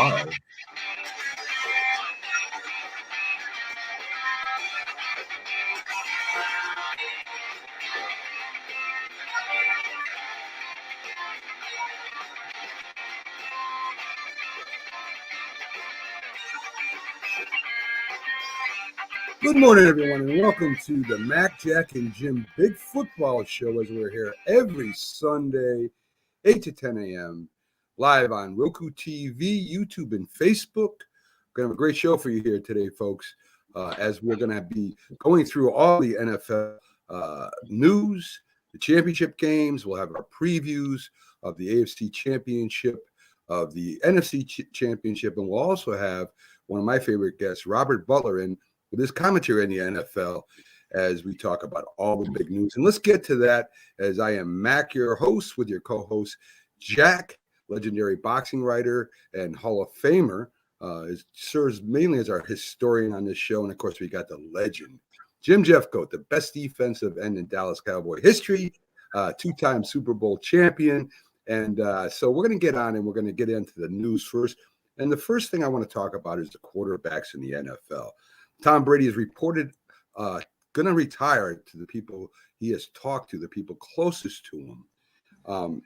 live. Good morning, everyone, and welcome to the Mac, Jack, and Jim Big Football Show as we're here every Sunday, 8 to 10 a.m., live on Roku TV, YouTube, and Facebook. We're going to have a great show for you here today, folks, as we're going to be going through all the NFL news, the championship games. We'll have our previews of the AFC Championship, of the NFC Championship, and we'll also have one of my favorite guests, Robert Butler, in with his commentary in the NFL as we talk about all the big news. And let's get to that as I am Mac, your host, with your co-host, Jack, legendary boxing writer and Hall of Famer, serves mainly as our historian on this show. And, of course, we got the legend, Jim Jeffcoat, the best defensive end in Dallas Cowboy history, two-time Super Bowl champion. And so we're going to get on and we're going to get into the news first. And the first thing I want to talk about is the quarterbacks in the NFL. Tom Brady is reported going to retire, to the people he has talked to, the people closest to him.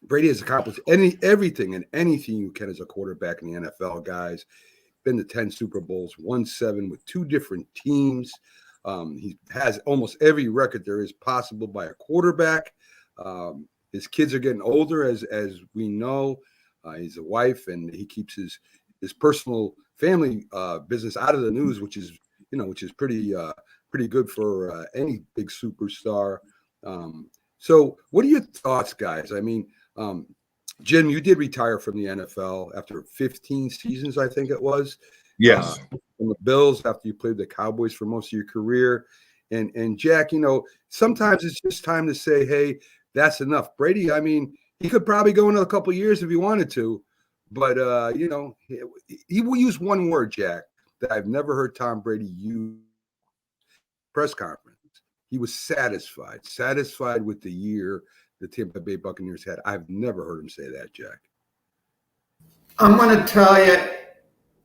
Brady has accomplished everything and anything you can as a quarterback in the NFL, guys. Been to 10 Super Bowls, won 7 with 2 different teams. He has almost every record there is possible by a quarterback. His kids are getting older, as we know. He's a wife, and he keeps his personal family business out of the news, which is pretty good for any big superstar. So what are your thoughts, guys? I mean, Jim, you did retire from the NFL after 15 seasons, I think it was. Yes. From the Bills after you played the Cowboys for most of your career. And Jack, sometimes it's just time to say, hey, that's enough. Brady, I mean, he could probably go another couple of years if he wanted to. But, he will use one word, Jack, that I've never heard Tom Brady use. Press conference. He was satisfied with the year the Tampa Bay Buccaneers had. I've never heard him say that, Jack. I'm going to tell you,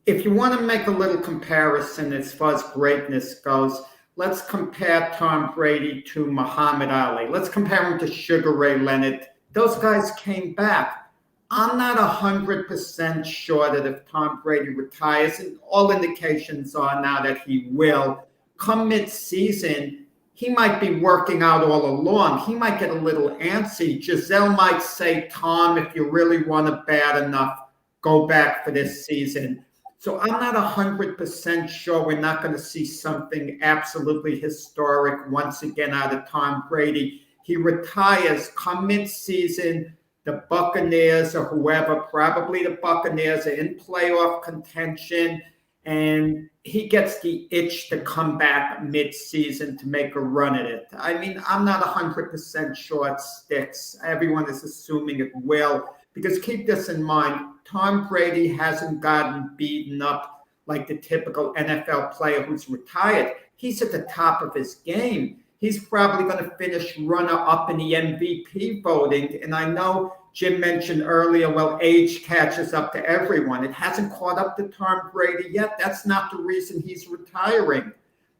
if you want to make a little comparison as far as greatness goes, let's compare Tom Brady to Muhammad Ali. Let's compare him to Sugar Ray Leonard. Those guys came back. I'm not 100% sure that if Tom Brady retires, and all indications are now that he will, come mid-season, he might be working out all along. He might get a little antsy. Giselle might say, Tom, if you really want it bad enough, go back for this season. So I'm not 100% sure we're not going to see something absolutely historic once again out of Tom Brady. He retires come mid-season. The Buccaneers or whoever, probably the Buccaneers, are in playoff contention, and he gets the itch to come back mid-season to make a run at it. I mean, I'm not 100% sure it sticks. Everyone is assuming it will, because keep this in mind, Tom Brady hasn't gotten beaten up like the typical NFL player who's retired. He's at the top of his game. He's probably going to finish runner-up in the MVP voting. And I know Jim mentioned earlier, well, age catches up to everyone. It hasn't caught up to Tom Brady yet. That's not the reason he's retiring.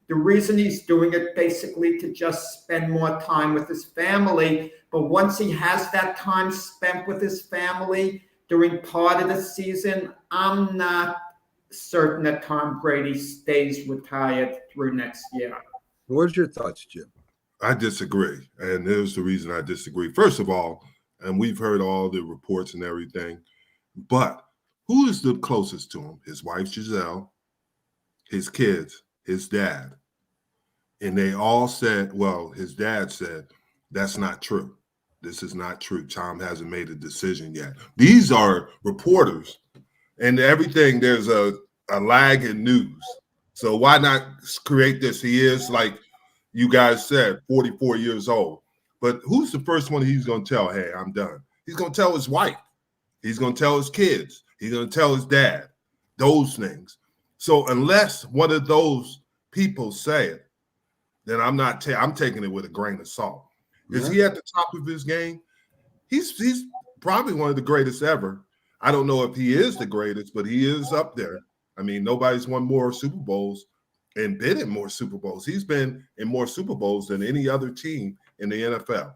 The reason he's doing it basically to just spend more time with his family. But once he has that time spent with his family during part of the season, I'm not certain that Tom Brady stays retired through next year. What's your thoughts, Jim? I disagree. And there's the reason I disagree. First of all, and we've heard all the reports and everything, but who is the closest to him? His wife, Giselle, his kids, his dad. And they all said, well, his dad said, that's not true. This is not true. Tom hasn't made a decision yet. These are reporters. And everything, there's a lag in news. So why not create this? He is, like you guys said, 44 years old. But who's the first one he's going to tell, hey, I'm done? He's going to tell his wife. He's going to tell his kids. He's going to tell his dad. Those things. So unless one of those people say it, then I'm taking it with a grain of salt. Is he at the top of his game? He's probably one of the greatest ever. I don't know if he is the greatest, but he is up there. I mean, nobody's won more Super Bowls and been in more Super Bowls. He's been in more Super Bowls than any other team in the NFL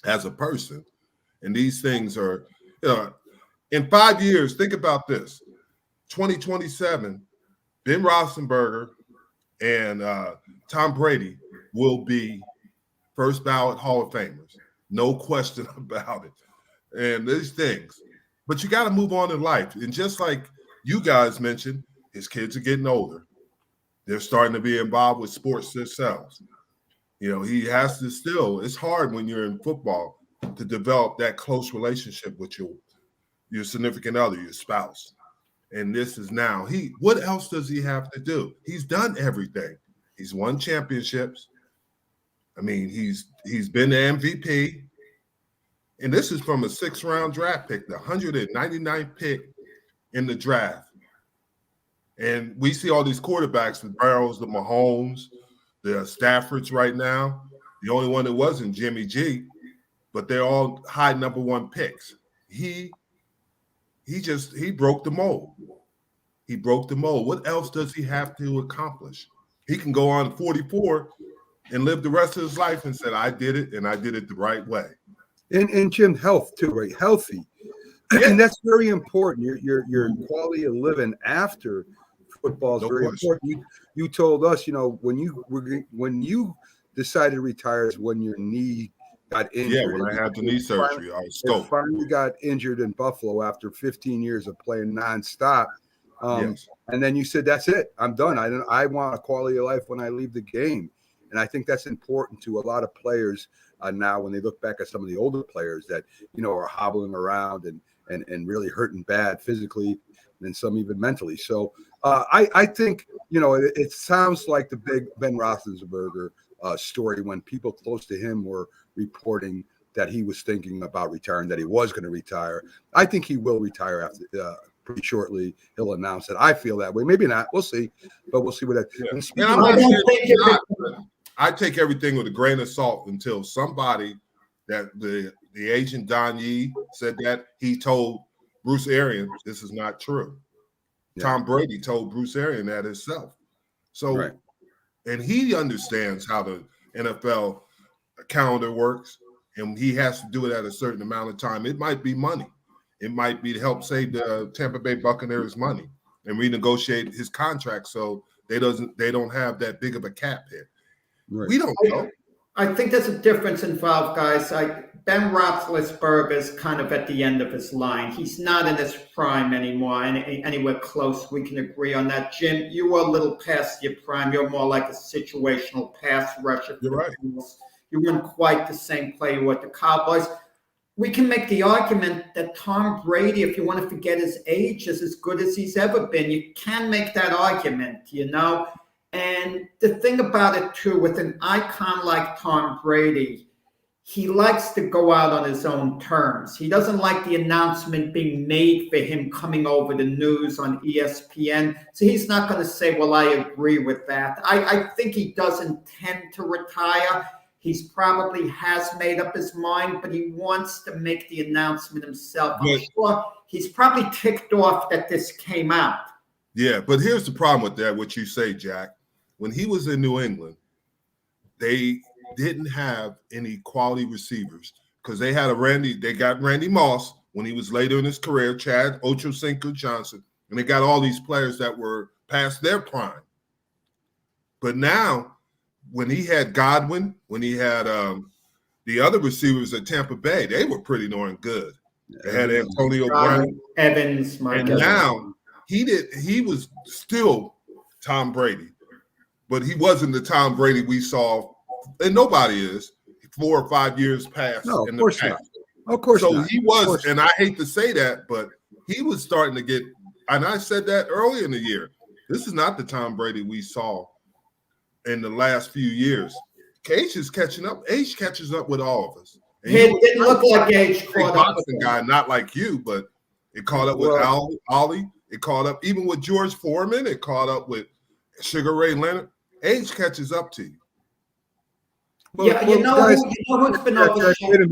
as a person. And these things are, in 5 years, think about this. 2027, Ben Roethlisberger and Tom Brady will be first ballot Hall of Famers. No question about it. And these things. But you got to move on in life. And just like you guys mentioned, his kids are getting older. They're starting to be involved with sports themselves. He has to still, it's hard when you're in football to develop that close relationship with your significant other, your spouse. And this is now, what else does he have to do? He's done everything. He's won championships. I mean, he's been the MVP. And this is from a 6th-round draft pick, the 199th pick in the draft. And we see all these quarterbacks, the Burrows, the Mahomes, the Staffords right now. The only one that wasn't Jimmy G, but they're all high number 1 picks. He broke the mold. He broke the mold. What else does he have to accomplish? He can go on 44 and live the rest of his life and say, I did it, and I did it the right way. And Jim, health too, right? Healthy. Yeah. And that's very important. Your quality of living after football is very important. You told us, when you decided to retire is when your knee got injured. Yeah, when I had the knee surgery, I was scoped. Finally got injured in Buffalo after 15 years of playing nonstop. Yes. And then you said, that's it. I'm done. I want a quality of life when I leave the game. And I think that's important to a lot of players now when they look back at some of the older players that, are hobbling around and really hurting bad physically and some even mentally. So I think, it sounds like the big Ben Roethlisberger story when people close to him were reporting that he was thinking about retiring, that he was going to retire. I think he will retire after pretty shortly. He'll announce it. I feel that way. Maybe not. We'll see. But we'll see what that. Yeah. And I'm not saying I take everything with a grain of salt until somebody that the agent Don Yee said that he told Bruce Arians this is not true. Yeah. Tom Brady told Bruce Arians that himself. So, right. And he understands how the NFL calendar works, and he has to do it at a certain amount of time. It might be money. It might be to help save the Tampa Bay Buccaneers money and renegotiate his contract so they don't have that big of a cap hit. Right. We don't know. I think there's a difference involved, guys. Ben Roethlisberger is kind of at the end of his line. He's not in his prime anymore, anywhere close. We can agree on that. Jim, you were a little past your prime. You're more like a situational pass rusher. You're right. You weren't quite the same player with the Cowboys. We can make the argument that Tom Brady, if you want to forget his age, is as good as he's ever been. You can make that argument, And the thing about it, too, with an icon like Tom Brady, he likes to go out on his own terms. He doesn't like the announcement being made for him coming over the news on ESPN. So he's not going to say, well, I agree with that. I think he does intend to retire. He's probably has made up his mind, but he wants to make the announcement himself. I'm sure he's probably ticked off that this came out. Yeah, but here's the problem with that, what you say, Jack. When he was in New England, they didn't have any quality receivers because they got Randy Moss when he was later in his career, Chad Ochocinco-Johnson, and they got all these players that were past their prime. But now, when he had Godwin, when he had the other receivers at Tampa Bay, they were pretty darn good. They had Antonio Brown, Evans, and now he was still Tom Brady. But he wasn't the Tom Brady we saw, and nobody is 4 or 5 years past. No, of course not. Of course so not. He was, and I hate to say that, but he was starting to get, and I said that earlier in the year, this is not the Tom Brady we saw in the last few years. Age is catching up. Age catches up with all of us. And it didn't look like age caught up. Guy, not like you, but it caught up with Ollie. It caught up even with George Foreman. It caught up with Sugar Ray Leonard. Age catches up to you. Yeah, guys, you know who's been Jack, overshadowed?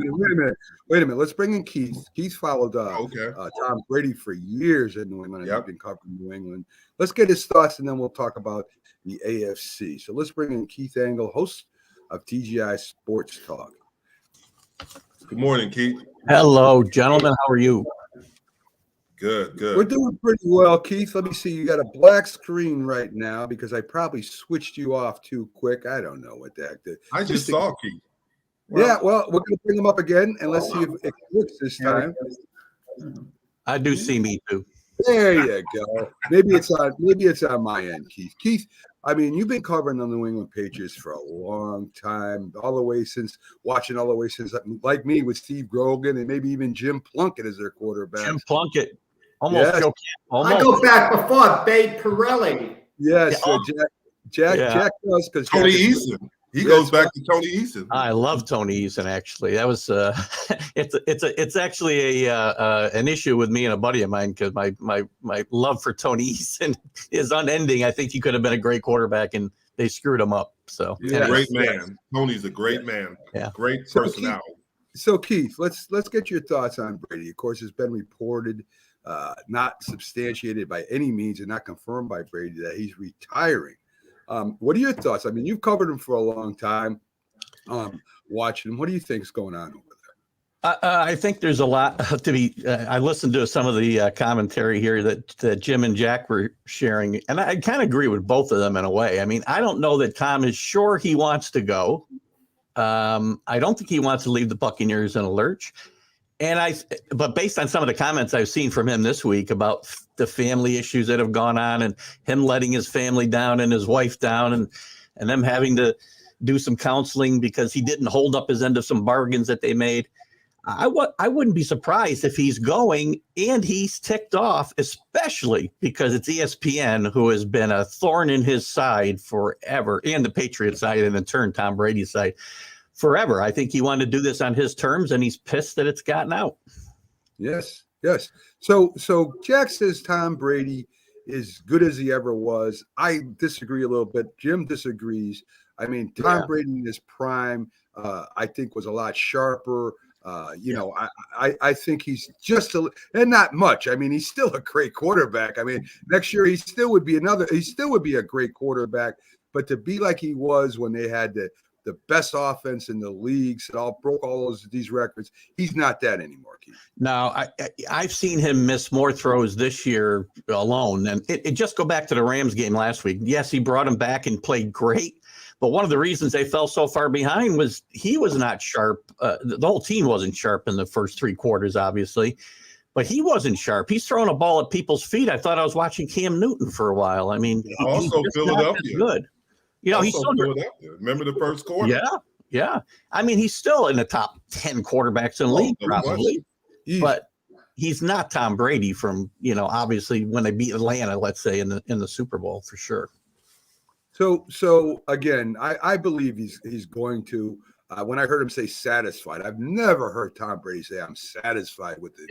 wait a minute. Let's bring in Keith. Keith followed Okay. Tom Brady for years in New England, and Yep. he's been covering New England. Let's get his thoughts, and then we'll talk about the AFC. So let's bring in Keith Angle, host of TGI Sports Talk. Good morning, Keith. Hello, gentlemen. How are you? Good. We're doing pretty well, Keith. Let me see. You got a black screen right now because I probably switched you off too quick. I don't know what the heck. I just saw Keith. Yeah, well, we're going to bring him up again, and let's see if it works this time. I do see me too. There you go. Maybe it's on my end, Keith. Keith, I mean, you've been covering the New England Patriots for a long time, all the way since like me with Steve Grogan and maybe even Jim Plunkett as their quarterback. Jim Plunkett. Almost. Yes. Almost. I go back before Babe Pirelli. Yes, Jack does because Tony Eason. He goes back to Tony Eason. I love Tony Eason. Actually, that was it's actually an issue with me and a buddy of mine because my love for Tony Eason is unending. I think he could have been a great quarterback, and they screwed him up. So Yeah. Great man. Tony's a great man. Yeah. Great personality. So Keith, let's get your thoughts on Brady. Of course, it's been reported, not substantiated by any means and not confirmed by Brady, that he's retiring. What are your thoughts? I mean, you've covered him for a long time, watching him. What do you think is going on over there? I think there's a lot to be. I listened to some of the commentary here that Jim and Jack were sharing, and I kind of agree with both of them in a way. I mean, I don't know that Tom is sure he wants to go. I don't think he wants to leave the Buccaneers in a lurch. But based on some of the comments I've seen from him this week about the family issues that have gone on and him letting his family down and his wife down and them having to do some counseling because he didn't hold up his end of some bargains that they made. I wouldn't be surprised if he's going and he's ticked off, especially because it's ESPN who has been a thorn in his side forever, and the Patriots side, and in turn, Tom Brady's side forever. I think he wanted to do this on his terms, and he's pissed that it's gotten out. Yes. So Jack says Tom Brady is good as he ever was. I disagree a little bit. Jim disagrees. I mean, Tom Brady in his prime, I think, was a lot sharper. I think he's just and not much. I mean, he's still a great quarterback. I mean, next year he still would be a great quarterback. But to be like he was when they had the best offense in the leagues and broke all these records, he's not that anymore, Keith. Now, I've seen him miss more throws this year alone. And it just go back to the Rams game last week. Yes, he brought him back and played great. But one of the reasons they fell so far behind was he was not sharp. The whole team wasn't sharp in the first three quarters, obviously. But he wasn't sharp. He's throwing a ball at people's feet. I thought I was watching Cam Newton for a while. I mean, Also he's Philadelphia. Good. You know, he's still Remember the first quarter? Yeah. I mean, he's still in the top 10 quarterbacks in the league, probably. But he's not Tom Brady from, obviously when they beat Atlanta, let's say, in the Super Bowl for sure. So again, I believe he's going to. When I heard him say satisfied, I've never heard Tom Brady say I'm satisfied with the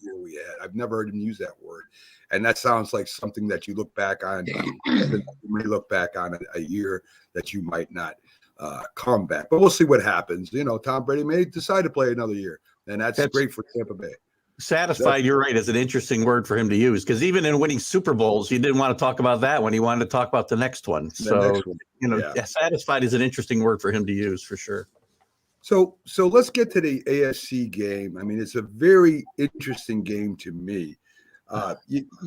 year we had. I've never heard him use that word, and that sounds like something that you look back on. You may look back on a year that you might not come back, but we'll see what happens. Tom Brady may decide to play another year, and that's great for Tampa Bay. Satisfied, you're right, is an interesting word for him to use because even in winning Super Bowls, he didn't want to talk about that one. He wanted to talk about the next one. Satisfied is an interesting word for him to use for sure. So let's get to the AFC game. I mean, it's a very interesting game to me.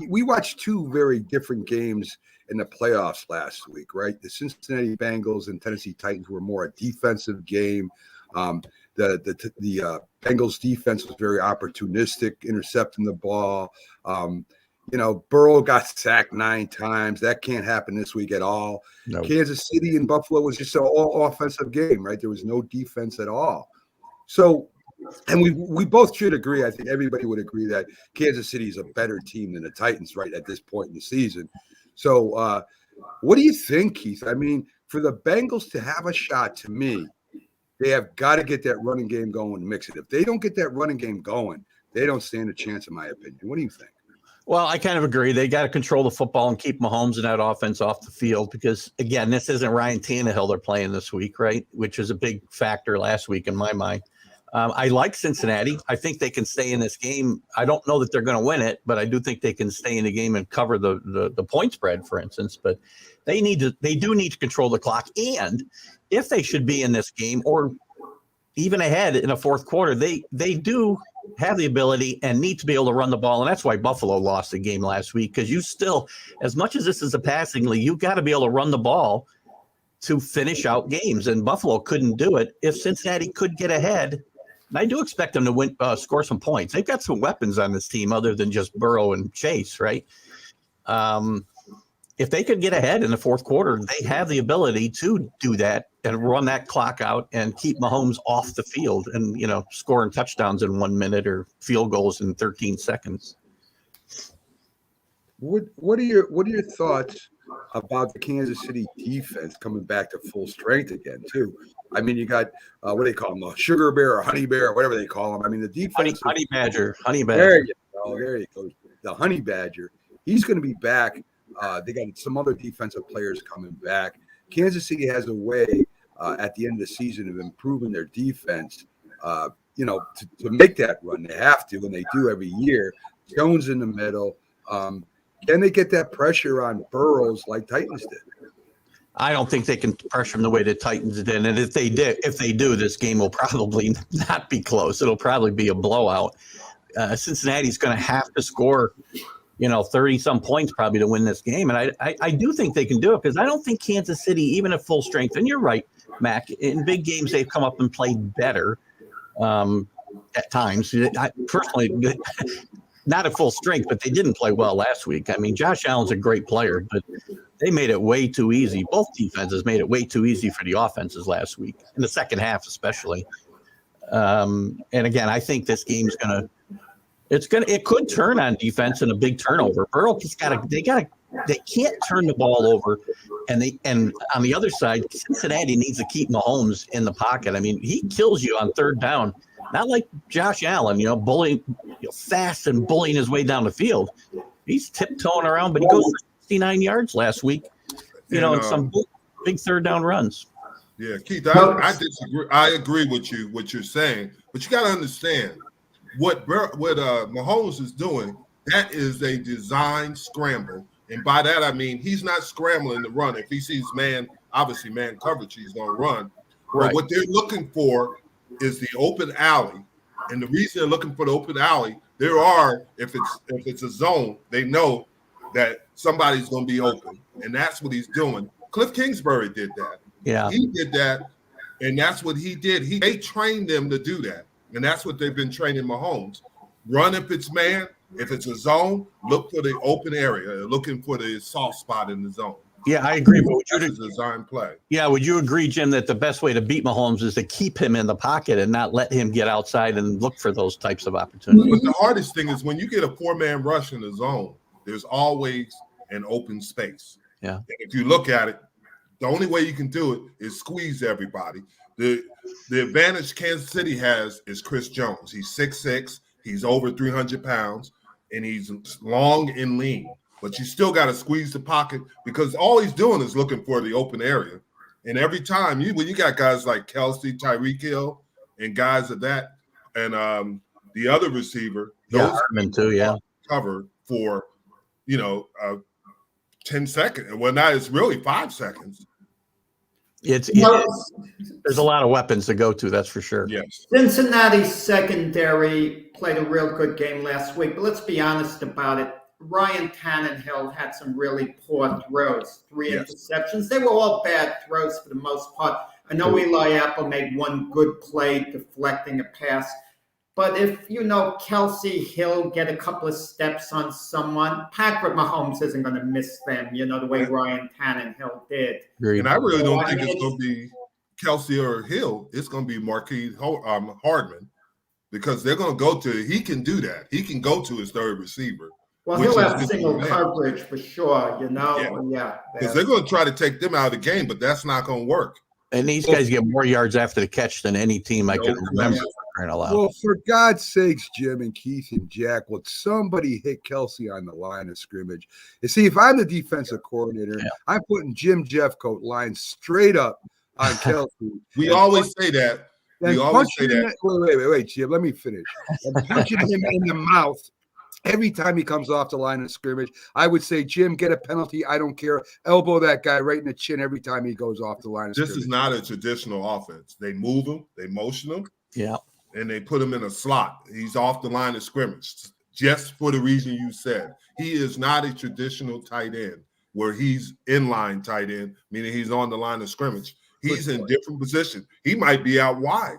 We watched two very different games in the playoffs last week, right? The Cincinnati Bengals and Tennessee Titans were more a defensive game. The Bengals defense was very opportunistic, intercepting the ball. Burrow got sacked 9 times. That can't happen this week at all. No. Kansas City and Buffalo was just an all offensive game, right? There was no defense at all. So, and we both should agree, I think everybody would agree that Kansas City is a better team than the Titans right at this point in the season. So what do you think, Keith? I mean, for the Bengals to have a shot, to me, they have got to get that running game going and mix it. If they don't get that running game going, they don't stand a chance, in my opinion. What do you think? Well, I kind of agree. They got to control the football and keep Mahomes and that offense off the field because, again, this isn't Ryan Tannehill they're playing this week, right? Which is a big factor last week in my mind. I like Cincinnati. I think they can stay in this game. I don't know that they're going to win it, but I do think they can stay in the game and cover the point spread, for instance. But they do need to control the clock. And if they should be in this game or even ahead in a fourth quarter, they do have the ability and need to be able to run the ball. And that's why Buffalo lost the game last week, because you still, as much as this is a passing league, you got to be able to run the ball to finish out games. And Buffalo couldn't do it. If Cincinnati could get ahead, and I do expect them to win, score some points. They've got some weapons on this team other than just Burrow and Chase, right? If they could get ahead in the fourth quarter, they have the ability to do that and run that clock out and keep Mahomes off the field and, scoring touchdowns in 1 minute or field goals in 13 seconds. What are your thoughts about the Kansas City defense coming back to full strength again, too? I mean, you got what do they call them, Sugar Bear or Honey Bear or whatever they call them. I mean, the defense, Honey Badger. There you go. There you go. The Honey Badger. He's going to be back. They got some other defensive players coming back. Kansas City has a way at the end of the season of improving their defense. To make that run, they have to, and they do every year. Jones in the middle. Can they get that pressure on Burrows like Titans did? I don't think they can pressure them the way the Titans did. And if they do, this game will probably not be close. It'll probably be a blowout. Cincinnati's going to have to score, 30-some points probably to win this game. And I do think they can do it because I don't think Kansas City, even at full strength, and you're right, Mac, in big games they've come up and played better at times. I personally, not at full strength, but they didn't play well last week. I mean, Josh Allen's a great player, but they made it way too easy. Both defenses made it way too easy for the offenses last week, in the second half especially. And again, I think this game's it could turn on defense in a big turnover. Burrow they can't turn the ball over. And on the other side, Cincinnati needs to keep Mahomes in the pocket. I mean, he kills you on third down, not like Josh Allen, bullying, fast and bullying his way down the field. He's tiptoeing around, but he goes for 69 yards last week, and some big third down runs. Yeah, Keith, I disagree. I agree with you, what you're saying, but you got to understand what Mahomes is doing. That is a design scramble, and by that I mean he's not scrambling to run. If he sees man coverage, he's going to run. Right. But what they're looking for is the open alley, and the reason they're looking for the open alley, if it's a zone, they know that somebody's going to be open, and that's what he's doing. Cliff Kingsbury did that. Yeah, he did that, and that's what he did. They trained them to do that, and that's what they've been training Mahomes. Run if it's man. If it's a zone, look for the open area, looking for the soft spot in the zone. Yeah, I agree. But would you design play? Yeah, would you agree, Jim, that the best way to beat Mahomes is to keep him in the pocket and not let him get outside and look for those types of opportunities? But the hardest thing is when you get a four-man rush in the zone, there's always an open space. Yeah. And if you look at it, the only way you can do it is squeeze everybody. The advantage Kansas City has is Chris Jones. He's 6'6", he's over 300 pounds, and he's long and lean. But you still got to squeeze the pocket because all he's doing is looking for the open area. And every time when you got guys like Kelsey, Tyreek Hill, and guys of that, and the other receiver, those Hartman too, cover for 10 seconds. Well, now it's really 5 seconds. There's a lot of weapons to go to, that's for sure. Yes. Cincinnati's secondary played a real good game last week, but let's be honest about it. Ryan Tannehill had some really poor throws, 3 interceptions. They were all bad throws for the most part. I know Eli Apple made one good play deflecting a pass. But if, Kelsey Hill get a couple of steps on someone, Patrick Mahomes isn't going to miss them, the way Ryan Tannehill did. And I really don't think it's going to be Kelsey or Hill. It's going to be Marquise Hardman because they're going to go to – he can do that. He can go to his third receiver. Well, he'll have single coverage for sure, Yeah. Because they're going to try to take them out of the game, but that's not going to work. And these guys get more yards after the catch than any team I can remember. crying out loud. Well, for God's sakes, Jim and Keith and Jack, would somebody hit Kelsey on the line of scrimmage? You see, if I'm the defensive coordinator, I'm putting Jim Jeffcoat line straight up on Kelsey. We always say that. We always say that. Wait, Jim, let me finish. And punching him in the mouth every time he comes off the line of scrimmage. I would say, Jim, get a penalty. I don't care. Elbow that guy right in the chin every time he goes off the line of scrimmage. This is not a traditional offense. They move him, they motion him, Yeah. and they put him in a slot. He's off the line of scrimmage, just for the reason you said. He is not a traditional tight end where he's inline tight end, meaning he's on the line of scrimmage. He's in different position. He might be out wide.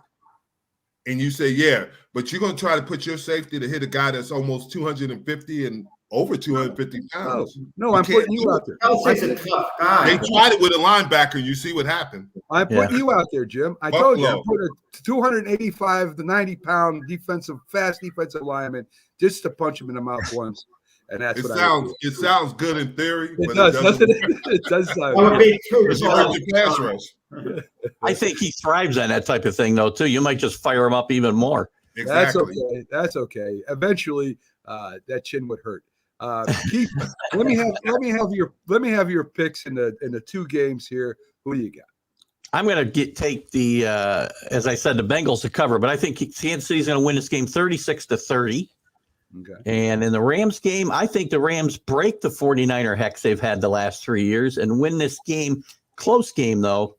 And you say, yeah, but you're going to try to put your safety to hit a guy that's almost 250 and over 250 pounds. No, I'm putting you out there. Kelsey's a tough guy. They tried it with a linebacker. You see what happened. I'm putting you out there, Jim. I told you, I put a 285 to 90-pound fast defensive lineman just to punch him in the mouth once. And that's what it sounds good in theory, it but does, it doesn't. it does sound pass rush. I think he thrives on that type of thing, though, too. You might just fire him up even more. Exactly. That's okay. Eventually, that chin would hurt. Keith, let me have your picks in the two games here. Who do you got? I'm going to take the, as I said, the Bengals to cover, but I think Kansas City's going to win this game 36-30. Okay. And in the Rams game, I think the Rams break the 49er hex they've had the last 3 years and win this game. Close game, though.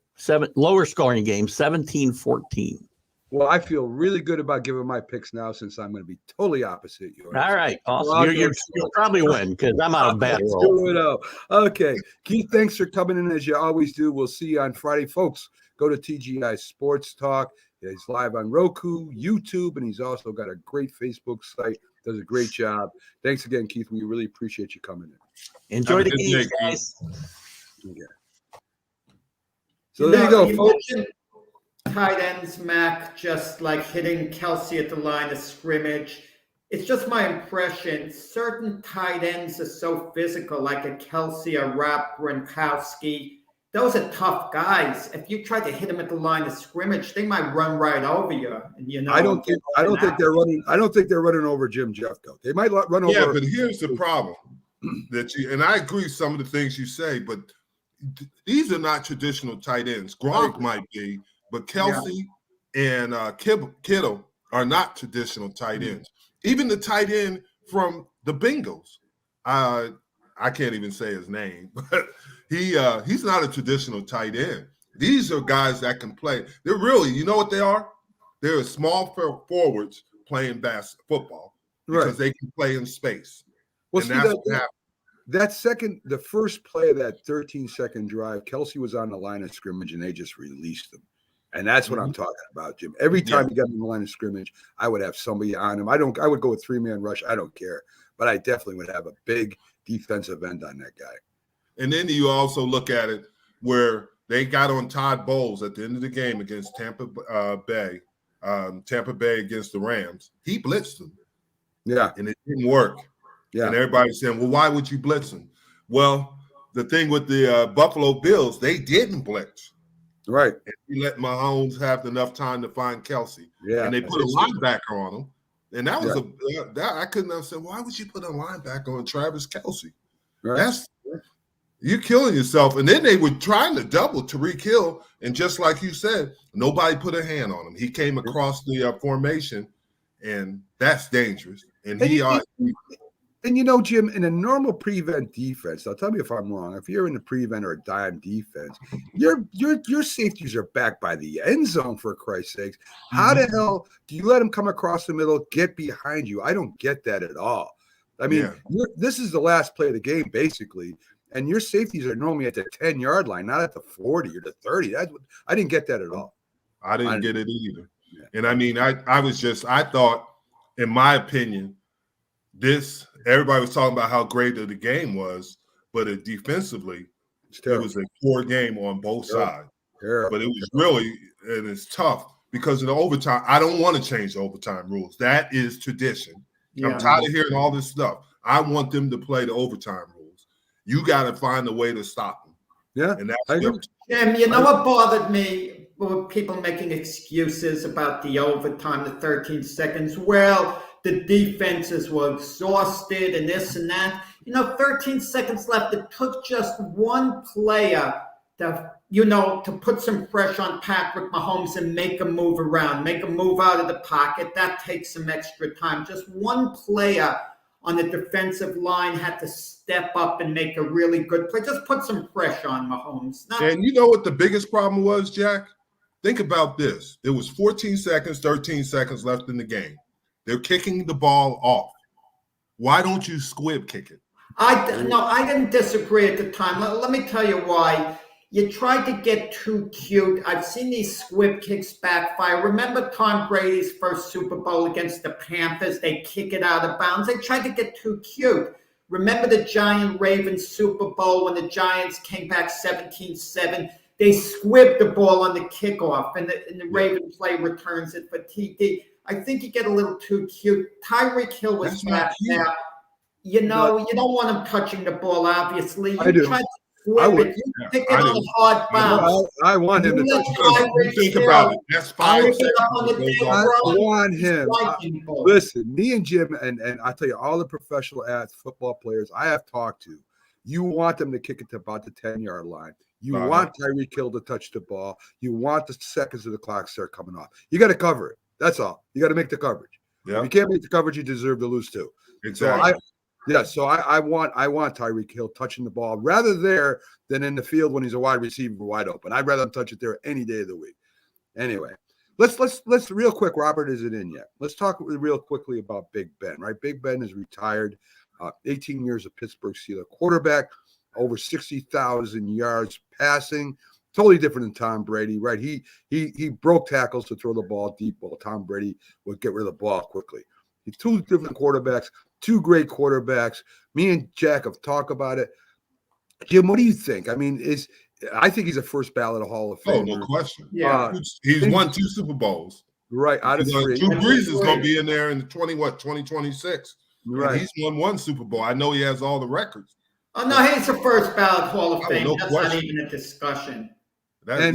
Lower scoring game, 17-14. Well, I feel really good about giving my picks now since I'm going to be totally opposite yours. All right. Awesome. You'll probably win because I'm on a bad roll. Okay. Keith, thanks for coming in as you always do. We'll see you on Friday. Folks, go to TGI Sports Talk. He's live on Roku, YouTube, and he's also got a great Facebook site. Does a great job. Thanks again, Keith. We really appreciate you coming in. Enjoy the game, guys. Okay. So there you go, folks. Tight ends, Mac, just like hitting Kelsey at the line of scrimmage. It's just my impression. Certain tight ends are so physical, like a Kelsey, a Rapp, Gronkowski. Those are tough guys. If you try to hit them at the line of scrimmage, they might run right over you. And I don't think they're running over Jim Jeffcoat. They might run over. Yeah, but here's the problem and I agree with some of the things you say, but these are not traditional tight ends. Gronk might be, but Kelsey and Kittle are not traditional tight ends. Even the tight end from the Bengals, I can't even say his name, but he's not a traditional tight end. These are guys that can play. They're really, you know what they are? They're small forwards playing football because they can play in space. Well, and that's what happened. The first play of that 13-second drive, Kelsey was on the line of scrimmage and they just released him. And that's what I'm talking about, Jim. Every time he got in the line of scrimmage, I would have somebody on him. I would go with 3-man rush. I don't care. But I definitely would have a big defensive end on that guy. And then you also look at it where they got on Todd Bowles at the end of the game against Tampa Bay against the Rams. He blitzed them. Yeah. And it didn't work. Yeah. And everybody's saying, well, why would you blitz them? Well, the thing with the Buffalo Bills, they didn't blitz. Right. And he let Mahomes have enough time to find Kelsey. Yeah. And they put a linebacker on him. And that was I couldn't have said, why would you put a linebacker on Travis Kelsey? Right. You're killing yourself. And then they were trying to double Tyreek Hill. And just like you said, nobody put a hand on him. He came across the formation, and that's dangerous. And And you know, Jim, in a normal prevent defense, now tell me if I'm wrong. If you're in a prevent or a dime defense, your safeties are back by the end zone, for Christ's sakes. How the hell do you let them come across the middle, get behind you? I don't get that at all. I mean, this is the last play of the game, basically, and your safeties are normally at the 10-yard line, not at the 40 or the 30. I didn't get that at all. I didn't get it either. Yeah. And I mean, I thought, in my opinion, everybody was talking about how great the game was, but defensively, it was a poor game on both sides. But it was really, and it's tough because in the overtime, I don't want to change the overtime rules. That is tradition. Yeah. I'm tired of hearing all this stuff. I want them to play the overtime rules. You got to find a way to stop them. Yeah. And that's Jim, you know what bothered me? people making excuses about the overtime, the 13 seconds. Well, the defenses were exhausted and this and that. 13 seconds left. It took just one player to put some pressure on Patrick Mahomes and make him move around, make him move out of the pocket. That takes some extra time. Just one player on the defensive line had to step up and make a really good play. Just put some pressure on Mahomes. And you know what the biggest problem was, Jack? Think about this. There was 14 seconds, 13 seconds left in the game. They're kicking the ball off. Why don't you squib kick it? I didn't disagree at the time. Let me tell you why. You tried to get too cute. I've seen these squib kicks backfire. Remember Tom Brady's first Super Bowl against the Panthers? They kick it out of bounds. They tried to get too cute. Remember the Giant-Ravens Super Bowl when the Giants came back 17-7? They squibbed the ball on the kickoff, and the Raven play returns it for TD. I think you get a little too cute. Tyreek Hill was back there. You don't want him touching the ball, obviously. I do. Tried to flip it. You pick it on a hard bounce. I want him to touch You think about it. That's 5 seconds. I want him. Listen, me and Jim, and I tell you, all the professional football players I have talked to, you want them to kick it to about the 10-yard line. You want Tyreek Hill to touch the ball. You want the seconds of the clock start coming off. You got to cover it. That's all. You got to make the coverage. Yeah. If you can't make the coverage, you deserve to lose too. Exactly. So I want Tyreek Hill touching the ball rather there than in the field when he's a wide receiver wide open. I'd rather him touch it there any day of the week. Anyway, let's real quick. Robert isn't in yet. Let's talk real quickly about Big Ben. Right, Big Ben is retired. 18 years of Pittsburgh Steelers quarterback, over 60,000 yards passing. Totally different than Tom Brady, right? He broke tackles to throw the ball deep while Tom Brady would get rid of the ball quickly. Two different quarterbacks, two great quarterbacks. Me and Jack have talked about it. Jim, what do you think? I mean, I think he's a first ballot Hall of Famer. Oh, no question. Yeah. He's won 2 Super Bowls. Right, out of 3. Drew Brees is going to be in there in 2026. Right. And he's won 1 Super Bowl. I know he has all the records. Oh, no, he's a first ballot Hall of Fame. No That's question. not even a discussion. I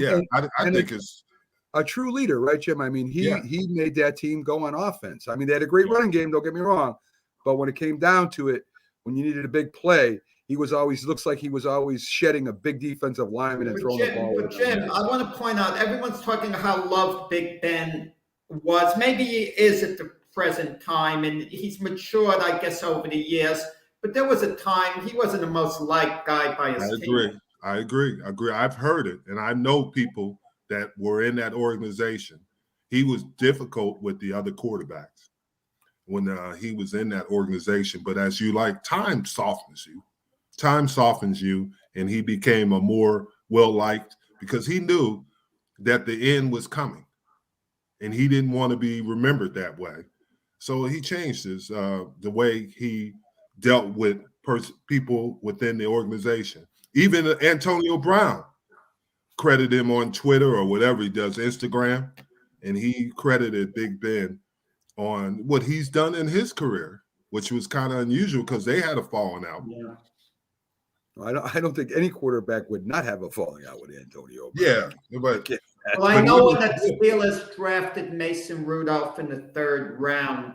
think it's a true leader, right, Jim? I mean, he made that team go on offense. I mean, they had a great running game, don't get me wrong. But when it came down to it, when you needed a big play, looks like he was always shedding a big defensive lineman and throwing the ball. But Jim, I want to point out, everyone's talking about how loved Big Ben was. Maybe he is at the present time, and he's matured, I guess, over the years. But there was a time he wasn't the most liked guy by his team. I agree. I've heard it, and I know people that were in that organization. He was difficult with the other quarterbacks when he was in that organization. But as time softens you. Time softens you, and he became a more well-liked because he knew that the end was coming, and he didn't want to be remembered that way. So he changed the way he dealt with people within the organization. Even Antonio Brown credited him on Twitter or whatever he does, Instagram, and he credited Big Ben on what he's done in his career, which was kind of unusual because they had a falling out. Yeah. I don't think any quarterback would not have a falling out with Antonio Brown. Yeah, but Well, I know when the Steelers drafted Mason Rudolph in the 3rd round,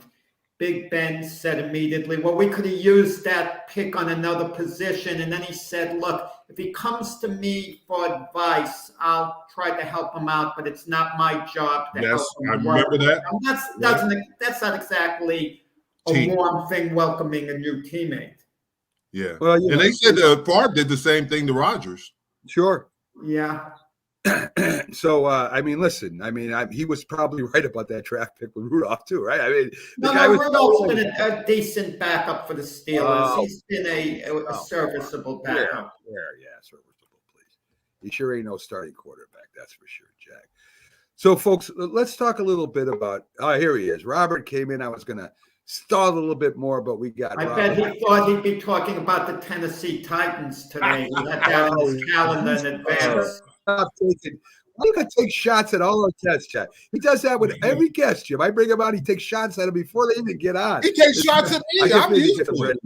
Big Ben said immediately, well, we could have used that pick on another position. And then he said, look, if he comes to me for advice, I'll try to help him out, but it's not my job to help him. I remember that. And that's not exactly a warm thing, welcoming a new teammate. Yeah. Well, and they said Favre did the same thing to Rodgers. Sure. Yeah. So, I mean, listen, he was probably right about that draft pick with Rudolph too, right? I mean, Rudolph's been a decent backup for the Steelers. He's been a serviceable backup. Yeah, serviceable, please. He sure ain't no starting quarterback, that's for sure, Jack. So, folks, let's talk a little bit about, here he is. Robert came in. I was going to stall a little bit more, but we got I Robert. bet he thought he'd be talking about the Tennessee Titans today. He had that on his calendar in advance. Why you gotta take shots at all our guests, Chad? He does that with every guest, Jim. I bring him out, he takes shots at him before they even get on. He takes shots at me. I'm used to it.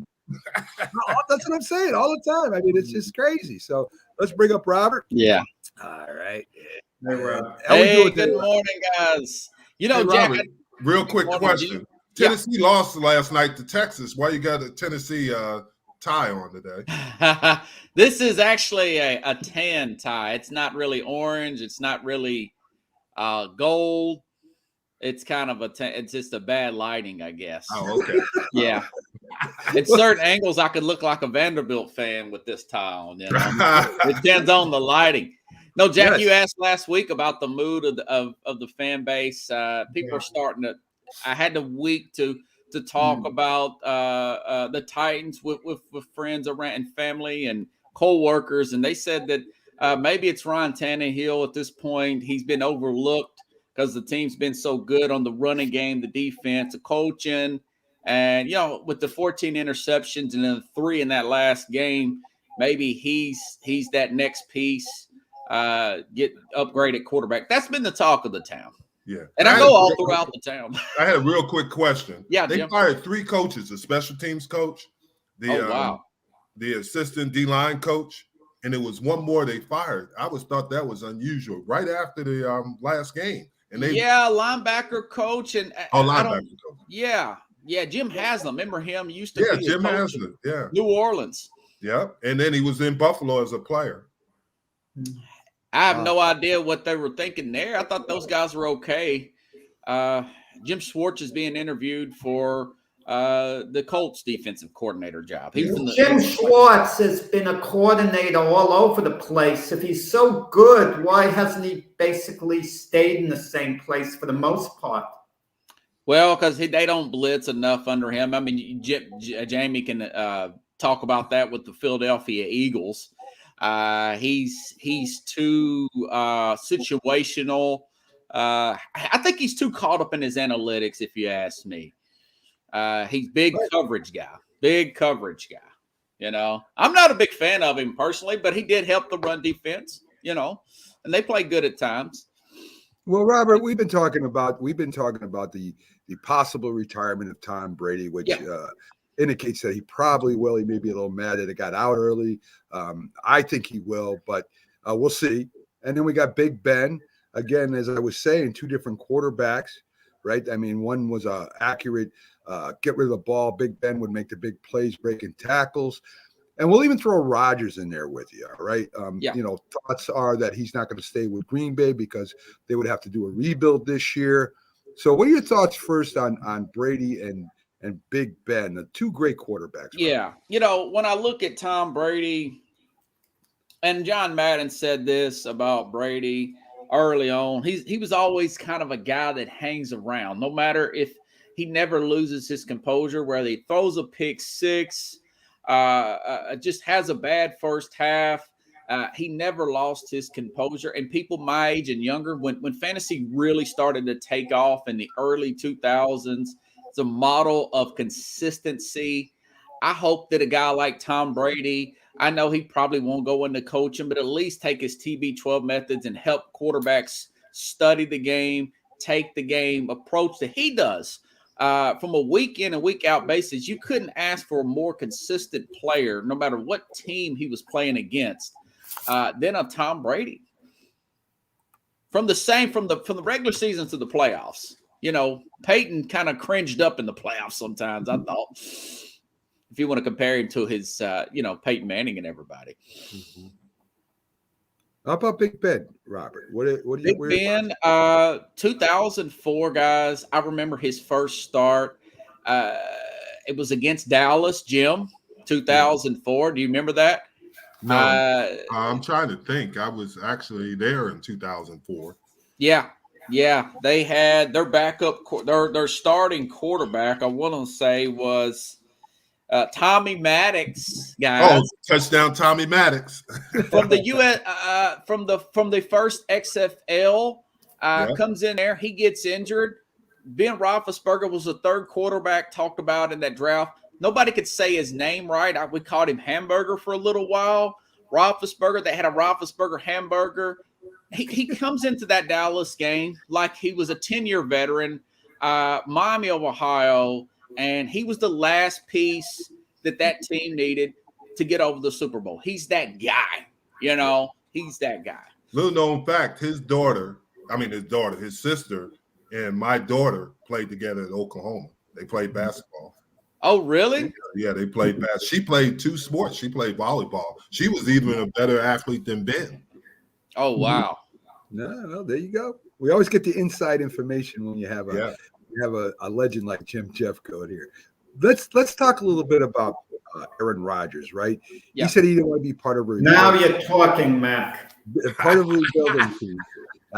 That's what I'm saying all the time. I mean, it's just crazy. So let's bring up Robert. Yeah. All right. Hey, Rob. How we Hey, doing good today? morning, guys. Hey, Jack, Robert, real quick Good morning, G. question. Yeah. Tennessee lost last night to Texas. Why you got a Tennessee tie on today? This is actually a tan tie. It's not really orange. It's not really gold. It's kind of it's just a bad lighting, I guess. Oh, okay. Yeah. At certain angles, I could look like a Vanderbilt fan with this tie on. It depends on the lighting. No, Jack, Yes. you asked last week about the mood of the fan base. People are starting to. I had the week to talk about the Titans with friends around and family and co-workers, and they said that maybe it's Ryan Tannehill at this point. He's been overlooked because the team's been so good on the running game, the defense, the coaching. And, with the 14 interceptions and then 3 in that last game, maybe he's that next piece, get upgraded quarterback. That's been the talk of the town. Yeah. And I go all throughout the town. I had a real quick question. Yeah, They Jim. fired 3 coaches, a special teams coach, Wow. the assistant D-line coach, and it was one more they fired. I thought that was unusual right after the last game. And Linebacker coach and linebacker coach. Yeah, Jim Haslam. Remember him? He used to be Jim coach Haslam. in Yeah. New Orleans. Yep. And then he was in Buffalo as a player. I have no idea what they were thinking there. I thought those guys were okay. Jim Schwartz is being interviewed for the Colts defensive coordinator job. Jim Schwartz has been a coordinator all over the place. If he's so good, why hasn't he basically stayed in the same place for the most part? Well, because they don't blitz enough under him. I mean, Jamie can talk about that with the Philadelphia Eagles. He's too situational. I think he's too caught up in his analytics, if you ask me. He's big coverage guy. I'm not a big fan of him personally, but he did help the run defense, and they play good at times. Well, Robert, we've been talking about the possible retirement of Tom Brady, which indicates that he probably will. He may be a little mad that it got out early. I think he will, but we'll see. And then we got Big Ben. Again, as I was saying, 2 different quarterbacks, right? I mean, one was accurate, get rid of the ball. Big Ben would make the big plays, breaking tackles. And we'll even throw Rodgers in there with you, all right? Thoughts are that he's not going to stay with Green Bay because they would have to do a rebuild this year. So what are your thoughts first on Brady and Big Ben, the 2 great quarterbacks? Yeah. When I look at Tom Brady, and John Madden said this about Brady early on, he was always kind of a guy that hangs around, no matter if he never loses his composure, whether he throws a pick 6, just has a bad first half. He never lost his composure. And people my age and younger, when fantasy really started to take off in the early 2000s, it's a model of consistency. I hope that a guy like Tom Brady, I know he probably won't go into coaching, but at least take his TB12 methods and help quarterbacks study the game, take the game approach that he does. From a week in and week out basis, you couldn't ask for a more consistent player, no matter what team he was playing against, than a Tom Brady. From the regular season to the playoffs, Peyton kind of cringed up in the playoffs sometimes. I thought, if you want to compare him to his, Peyton Manning and everybody. Mm-hmm. How about Big Ben, Robert? What do you? Big Ben, 2004, guys. I remember his first start. It was against Dallas, Jim, 2004. Do you remember that? No, I'm trying to think. I was actually there in 2004. Yeah. They had their backup, their starting quarterback, I want to say, was Tommy Maddox, guys. Oh, touchdown, Tommy Maddox. From the US, from the first XFL, comes in there. He gets injured. Ben Roethlisberger was the 3rd quarterback talked about in that draft. Nobody could say his name right. We called him Hamburger for a little while. Roethlisberger, they had a Roethlisberger hamburger. He comes into that Dallas game like he was a 10-year veteran, Miami of Ohio, and he was the last piece that team needed to get over the Super Bowl. He's that guy, He's that guy. Little known fact: his sister, and my daughter played together at Oklahoma. They played basketball. Oh, really? Yeah, they played basketball. She played two sports. She played volleyball. She was even a better athlete than Ben. Oh, wow. No, there you go. We always get the inside information when you have a legend like Jim Jeffcoat here. Let's talk a little bit about Aaron Rodgers, right? Yeah. He said he didn't want to be part of Now you're talking, Mac. part of a rebuilding team.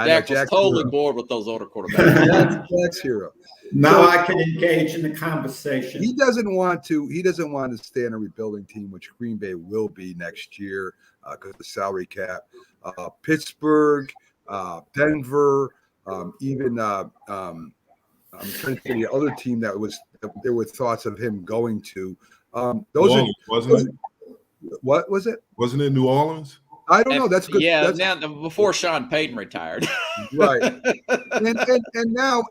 Jack was totally bored with those older quarterbacks. Jack's hero. Now I can engage in the conversation. He doesn't want to stay on a rebuilding team, which Green Bay will be next year because of the salary cap. Pittsburgh, Denver, even I'm trying to think of the other team that there were thoughts of him going to. Wasn't it? What was it? Wasn't it New Orleans? I don't know. That's good. Yeah, That's, now before Sean Payton retired. right. And now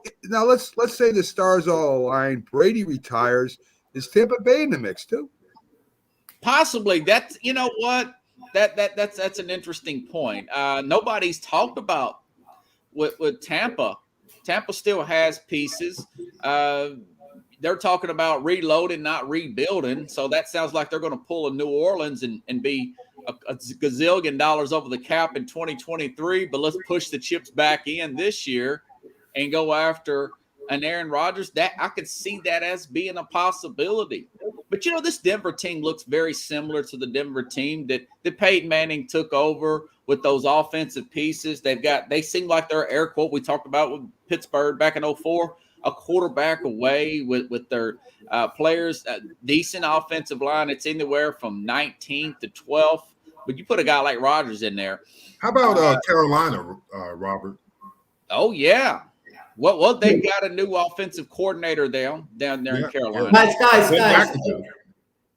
let's say the stars all align. Brady retires. Is Tampa Bay in the mix too? Possibly. That's you know what? That's an interesting point. Nobody's talked about with Tampa. Tampa still has pieces. They're talking about reloading, not rebuilding. So that sounds like they're going to pull a New Orleans and be a gazillion dollars over the cap in 2023. But let's push the chips back in this year and go after an Aaron Rodgers. That I could see that as being a possibility. But this Denver team looks very similar to the Denver team that Peyton Manning took over with those offensive pieces. They seem like they're air quote we talked about with Pittsburgh back in 2004. A quarterback away with their players, decent offensive line. It's anywhere from 19th to 12th. But you put a guy like Rodgers in there. How about Carolina, Robert? Oh, yeah. Well, they've got a new offensive coordinator down there in Carolina. Guys.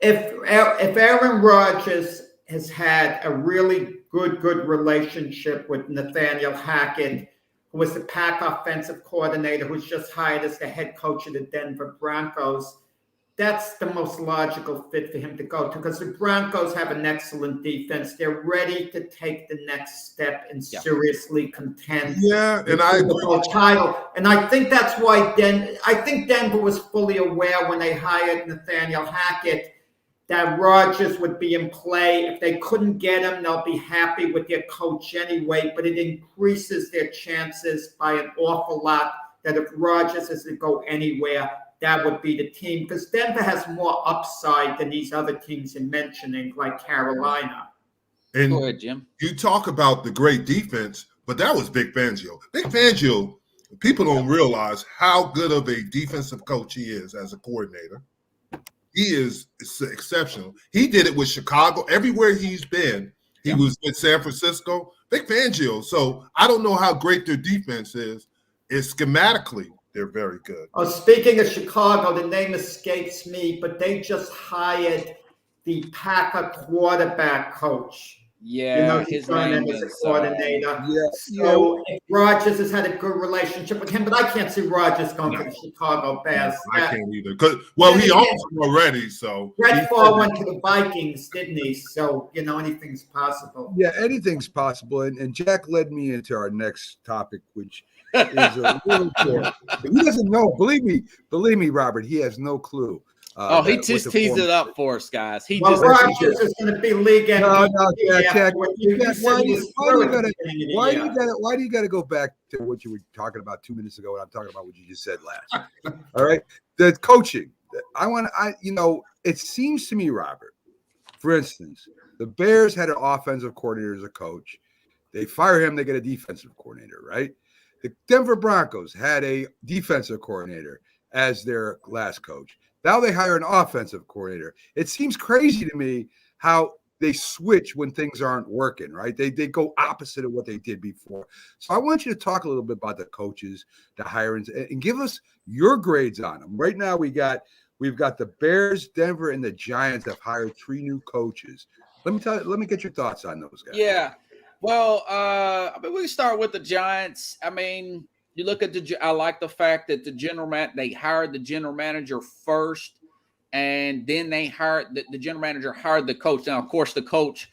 If Aaron Rodgers has had a really good relationship with Nathaniel Hackett, who was the Pack offensive coordinator, who's just hired as the head coach of the Denver Broncos, that's the most logical fit for him to go to because the Broncos have an excellent defense. They're ready to take the next step and seriously contend. Yeah, and I agree. The title. And I think that's why Denver was fully aware when they hired Nathaniel Hackett that Rodgers would be in play. If they couldn't get him, they'll be happy with their coach anyway, but it increases their chances by an awful lot that if Rodgers is to go anywhere, that would be the team because Denver has more upside than these other teams you're mentioning, like Carolina. And go ahead, Jim. You talk about the great defense, but that was Vic Fangio. Vic Fangio, people don't realize how good of a defensive coach he is as a coordinator. He is exceptional. He did it with Chicago. Everywhere he's been, he was in San Francisco. Vic Fangio. So I don't know how great their defense is. It's schematically, they're very good. Oh, speaking of Chicago, the name escapes me, but they just hired the Packer quarterback coach. Yeah, he's his name as a is coordinator. Yeah. If Rodgers has had a good relationship with him, but I can't see Rodgers going to the Chicago Bears. I can't either. He owns him already. So Brett Favre went to the Vikings, didn't he? So anything's possible. Yeah, anything's possible. And Jack led me into our next topic, which is a little bit. He doesn't know. Believe me, Robert. He has no clue. He just teased it up for us, guys. Rodgers is going to be league MVP. Jack. Why do you got to go back to what you were talking about 2 minutes ago? And I'm talking about what you just said last. All right, the coaching. It seems to me, Robert. For instance, the Bears had an offensive coordinator as a coach. They fire him. They get a defensive coordinator, right? The Denver Broncos had a defensive coordinator as their last coach. Now they hire an offensive coordinator. It seems crazy to me how they switch when things aren't working, right? They go opposite of what they did before. So I want you to talk a little bit about the coaches, the hirings, and give us your grades on them. Right now we've got the Bears, Denver, and the Giants have hired 3 new coaches. Let me get your thoughts on those guys. Yeah. Well, we can start with the Giants. You look at I like the fact that they hired the general manager first, and then they hired the general manager hired the coach. Now, of course, the coach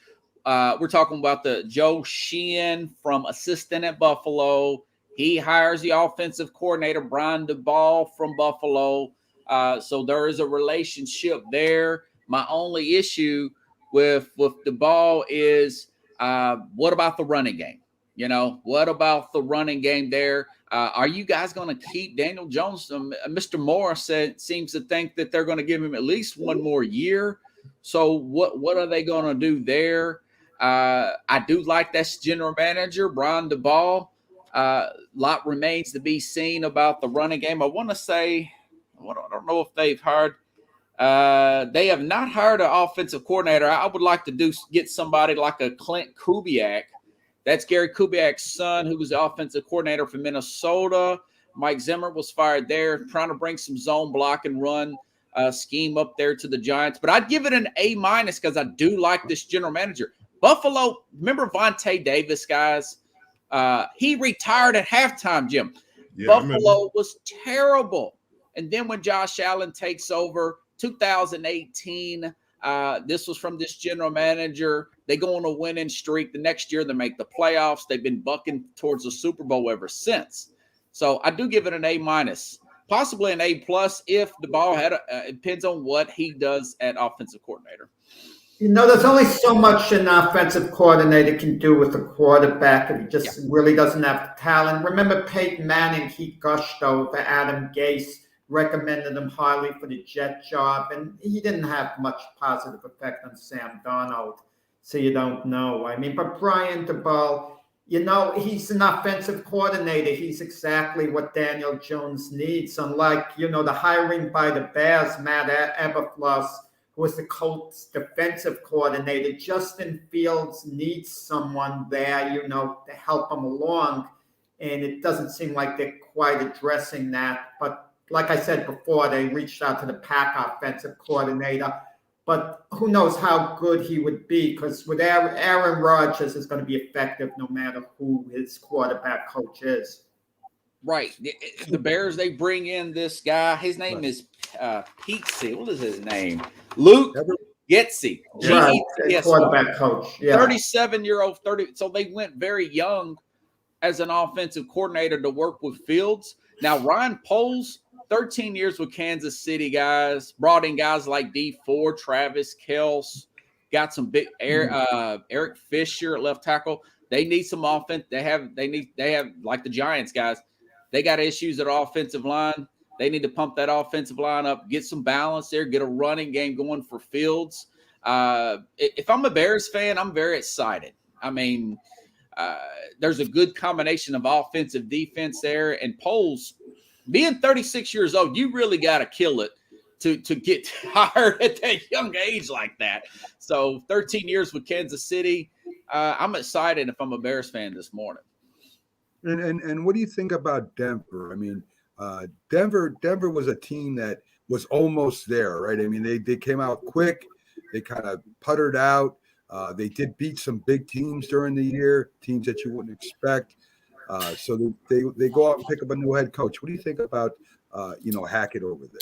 We're talking about the Joe Sheehan from assistant at Buffalo. He hires the offensive coordinator, Brian DeBall from Buffalo. So there is a relationship there. My only issue with DeBall is what about the running game? What about the running game there? Are you guys going to keep Daniel Jones? Mr. Morris seems to think that they're going to give him at least one more year. So what are they going to do there? I do like that general manager, Brian DeBall. Lot remains to be seen about the running game. I want to say, I don't know if they've hired. They have not hired an offensive coordinator. I would like to get somebody like a Clint Kubiak. That's Gary Kubiak's son, who was the offensive coordinator for Minnesota. Mike Zimmer was fired there, trying to bring some zone block and run scheme up there to the Giants. But I'd give it an A- because I do like this general manager. Buffalo, remember Vontae Davis, guys? He retired at halftime, Jim. Yeah, Buffalo was terrible. And then when Josh Allen takes over, 2018, this was from this general manager. They go on a winning streak. The next year, they make the playoffs. They've been bucking towards the Super Bowl ever since. So I do give it an A-, possibly an A+ if the ball it depends on what he does at offensive coordinator. There's only so much an offensive coordinator can do with a quarterback if he just really doesn't have the talent. Remember Peyton Manning, he gushed over Adam Gase, recommended him highly for the Jet job, and he didn't have much positive effect on Sam Darnold, so you don't know. But Brian DeBall, he's an offensive coordinator. He's exactly what Daniel Jones needs. Unlike, the hiring by the Bears, Matt Eberflus, who was the Colts defensive coordinator. Justin Fields needs someone there, to help him along, and it doesn't seem like they're quite addressing that. But like I said before, they reached out to the Pack offensive coordinator. But who knows how good he would be, because with Aaron Rodgers is going to be effective no matter who his quarterback coach is. Right. The Bears, they bring in this guy. His name is Pete. What is his name? Luke Getsy. Right. Quarterback coach. Yeah. 37-year-old, 30. So they went very young as an offensive coordinator to work with Fields. Now, Ryan Poles, 13 years with Kansas City, guys. Brought in guys like D Ford, Travis Kelce. Got some big Eric Fisher at left tackle. They need some offense. They have like the Giants, guys. They got issues at offensive line. They need to pump that offensive line up, get some balance there, get a running game going for Fields. If I'm a Bears fan, I'm very excited. There's a good combination of offensive defense there. And Poles, being 36 years old, you really got to kill it to get hired at that young age like that. So 13 years with Kansas City. I'm excited if I'm a Bears fan this morning. And what do you think about Denver? Denver was a team that was almost there, right? They came out quick. They kind of puttered out. They did beat some big teams during the year, teams that you wouldn't expect. So they go out and pick up a new head coach. What do you think about Hackett over there?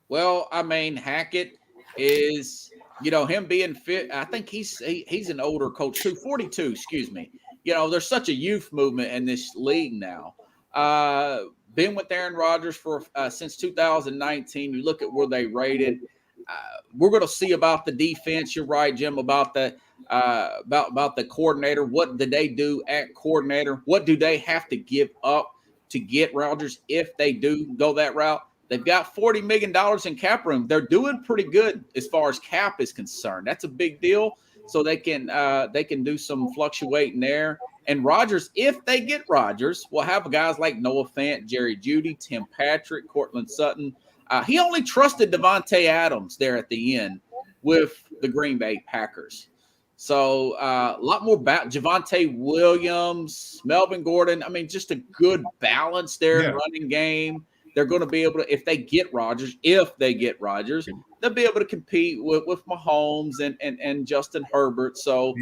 Well, Hackett is, him being fit. I think he's an older coach too, 42, excuse me. There's such a youth movement in this league now. Been with Aaron Rodgers for since 2019. You look at where they rated. We're going to see about the defense. You're right, Jim, about the coordinator. What did they do at coordinator? What do they have to give up to get Rodgers if they do go that route? They've got $40 million in cap room. They're doing pretty good as far as cap is concerned. That's a big deal. So they can do some fluctuating there. And Rodgers, if they get Rodgers, will have guys like Noah Fant, Jerry Jeudy, Tim Patrick, Cortland Sutton. He only trusted Devontae Adams there at the end with the Green Bay Packers. So a lot more Javonte Williams, Melvin Gordon. Just a good balance there in running game. They're going to be able to, if they get Rodgers, they'll be able to compete with Mahomes and Justin Herbert. So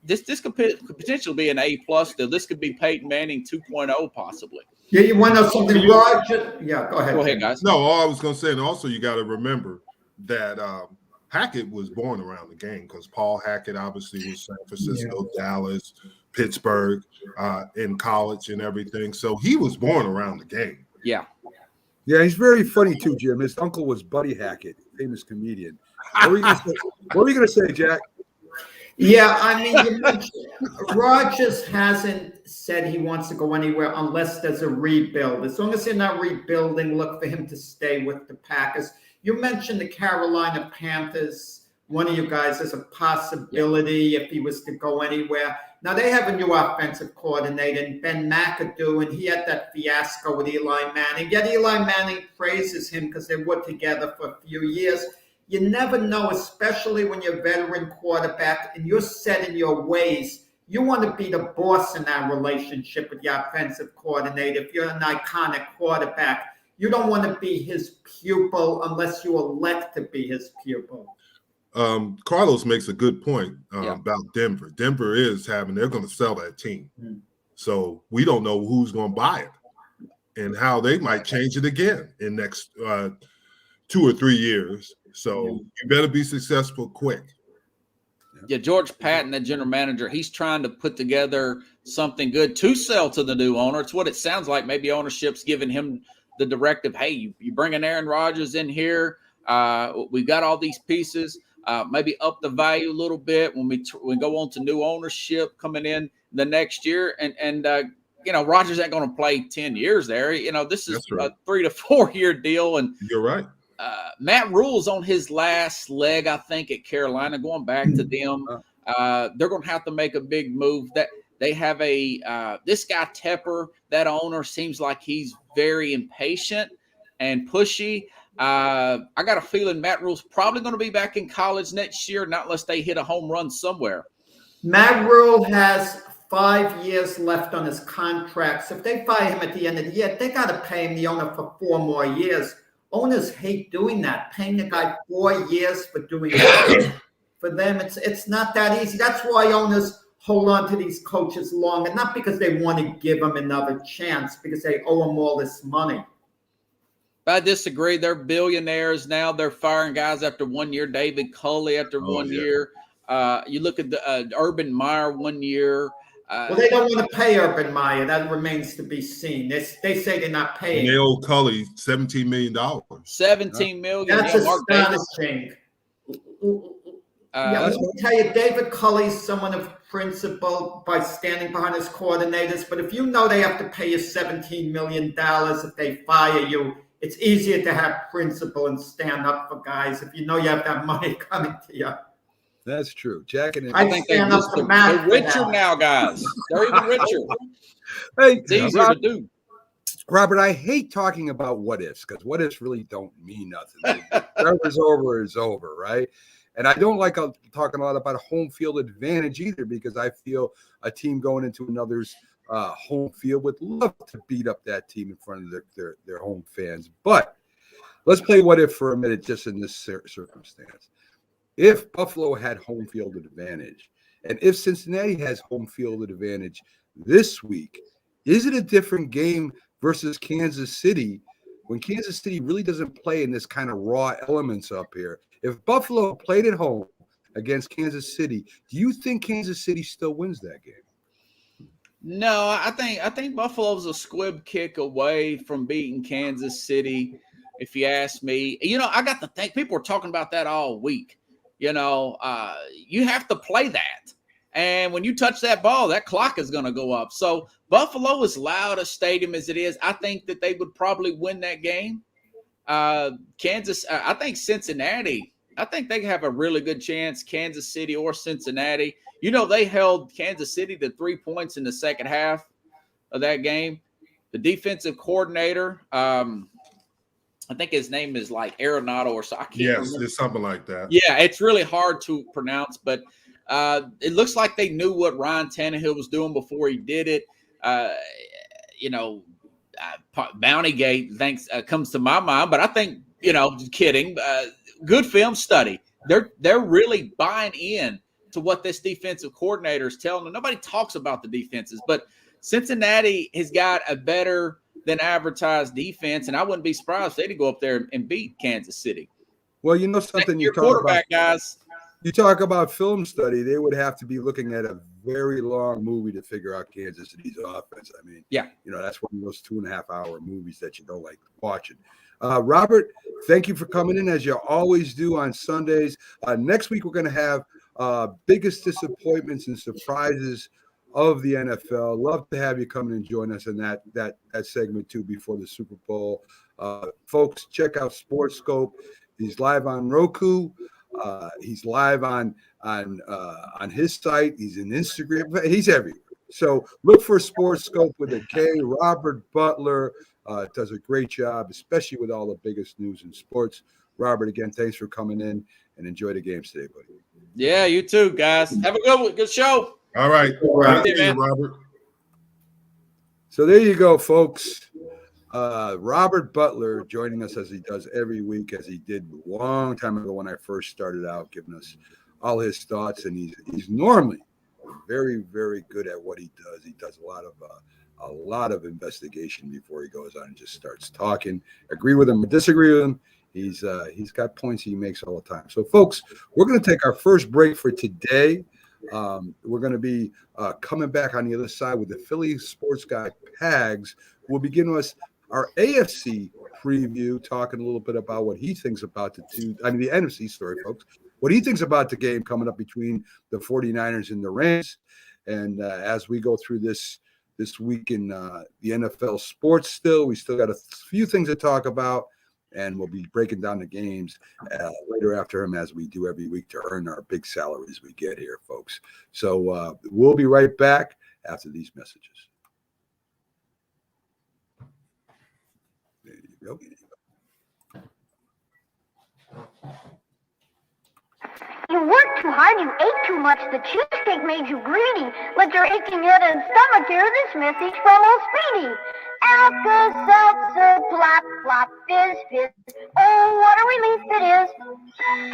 this could potentially be an A+. This could be Peyton Manning 2.0 possibly. Yeah, you want to know something, Roger? Yeah, go ahead. Go ahead, guys. No, all I was going to say, and also you got to remember that Hackett was born around the game because Paul Hackett obviously was San Francisco, Dallas, Pittsburgh in college and everything. So he was born around the game. Yeah. Yeah, he's very funny too, Jim. His uncle was Buddy Hackett, famous comedian. What were you going to say, Jack? Yeah, I mean, you mentioned Rodgers hasn't said he wants to go anywhere unless there's a rebuild. As long as they're not rebuilding, look for him to stay with the Packers. You mentioned the Carolina Panthers. One of you guys is a possibility if he was to go anywhere. Now, they have a new offensive coordinator, Ben McAdoo, and he had that fiasco with Eli Manning. Yet Eli Manning praises him because they were together for a few years. You never know, especially when you're a veteran quarterback and you're set in your ways. You want to be the boss in that relationship with your offensive coordinator. If you're an iconic quarterback, you don't want to be his pupil unless you elect to be his pupil. Carlos makes a good point about Denver. Denver they're going to sell that team. So we don't know who's going to buy it and how they might change it again in next 2 or 3 years. So you better be successful quick. Yeah, George Patton, the general manager, he's trying to put together something good to sell to the new owner. It's what it sounds like. Maybe ownership's giving him the directive, hey, you bring an Aaron Rodgers in here. We've got all these pieces. Maybe up the value a little bit when we go on to new ownership coming in the next year. And Rodgers ain't going to play 10 years there. This is a 3 to 4 year deal. And you're right. Matt Rule's on his last leg, I think, at Carolina, going back to them. They're going to have to make a big move. That they have this guy Tepper, that owner, seems like he's very impatient and pushy. I got a feeling Matt Rule's probably going to be back in college next year, not unless they hit a home run somewhere. Matt Rule has 5 years left on his contract. So if they fire him at the end of the year, they got to pay him, the owner, for 4 more years. Owners hate doing that, paying the guy 4 years for doing that. For them, it's not that easy. That's why owners hold on to these coaches long, and not because they want to give them another chance, because they owe them all this money. I disagree. They're billionaires now. They're firing guys after 1 year. David Culley after 1 year. You look at the Urban Meyer 1 year. Well, they don't want to pay Urban Meyer. That remains to be seen. They say they're not paying. They owe Culley $17 million. $17 million. That's astonishing. Let me tell you, David Culley's someone of principle by standing behind his coordinators. But if you know they have to pay you $17 million if they fire you, it's easier to have principle and stand up for guys if you know you have that money coming to you. That's true. Jack and I think they're richer now, guys. They're even richer. Hey, it's easier to do. Robert, I hate talking about what ifs because what ifs really don't mean nothing. Whatever's over is over, right? And I don't like talking a lot about home field advantage either because I feel a team going into another's home field would love to beat up that team in front of their home fans. But let's play what if for a minute just in this circumstance. If Buffalo had home field advantage, and if Cincinnati has home field advantage this week, is it a different game versus Kansas City when Kansas City really doesn't play in this kind of raw elements up here? If Buffalo played at home against Kansas City, do you think Kansas City still wins that game? No, I think Buffalo's a squib kick away from beating Kansas City, if you ask me. I got to think people were talking about that all week. You have to play that. And when you touch that ball, that clock is going to go up. So Buffalo, as loud a stadium as it is, I think that they would probably win that game. Kansas, I think Cincinnati, I think they have a really good chance, Kansas City or Cincinnati. They held Kansas City to 3 points in the second half of that game. The defensive coordinator, I think his name is like Arenado or so. I can't remember. It's something like that. Yeah, it's really hard to pronounce, but it looks like they knew what Ryan Tannehill was doing before he did it. Bountygate comes to my mind, but I think, kidding. Good film study. They're really buying in to what this defensive coordinator is telling them. Nobody talks about the defenses, but Cincinnati has got a better than advertised defense, and I wouldn't be surprised if they'd go up there and beat Kansas City. Well, you know something, Your quarterback, guys. You talk about film study, they would have to be looking at a very long movie to figure out Kansas City's offense. I mean, Yeah. that's one of those 2.5-hour movies that you don't like watching. Robert, thank you for coming in as you always do on Sundays. Next week, we're going to have biggest disappointments and surprises of the NFL. Love to have you come in and join us in that segment too before the Super Bowl. Folks, check out Sports Scope. He's live on Roku. He's live on his site. He's in Instagram. He's everywhere. So look for Sports Scope with a K. Robert Butler does a great job, especially with all the biggest news in sports. Robert, again, thanks for coming in and enjoy the games today, buddy. Yeah, you too, guys. Have a good show. All right. Right. Thank you, Robert. So there you go, folks. Robert Butler joining us as he does every week, as he did a long time ago when I first started out, giving us all his thoughts. And he's normally very, very good at what he does. He does a lot of investigation before he goes on and just starts talking. Agree with him or disagree with him. He's got points he makes all the time. So, folks, we're going to take our first break for today. We're going to be coming back on the other side with the Philly sports guy, Pags, who will be giving us our AFC preview, talking a little bit about what he thinks about the NFC story, folks. What he thinks about the game coming up between the 49ers and the Rams. And as we go through this week in the NFL sports we still got a few things to talk about. And we'll be breaking down the games later after him, as we do every week, to earn our big salaries we get here, folks. So we'll be right back after these messages. There you go. You worked too hard, you ate too much, the cheesecake made you greedy. Let your aching head and stomach hear this message from old Speedy. Alka-Seltzer, plop, plop, fizz, fizz. Oh, what a relief it is.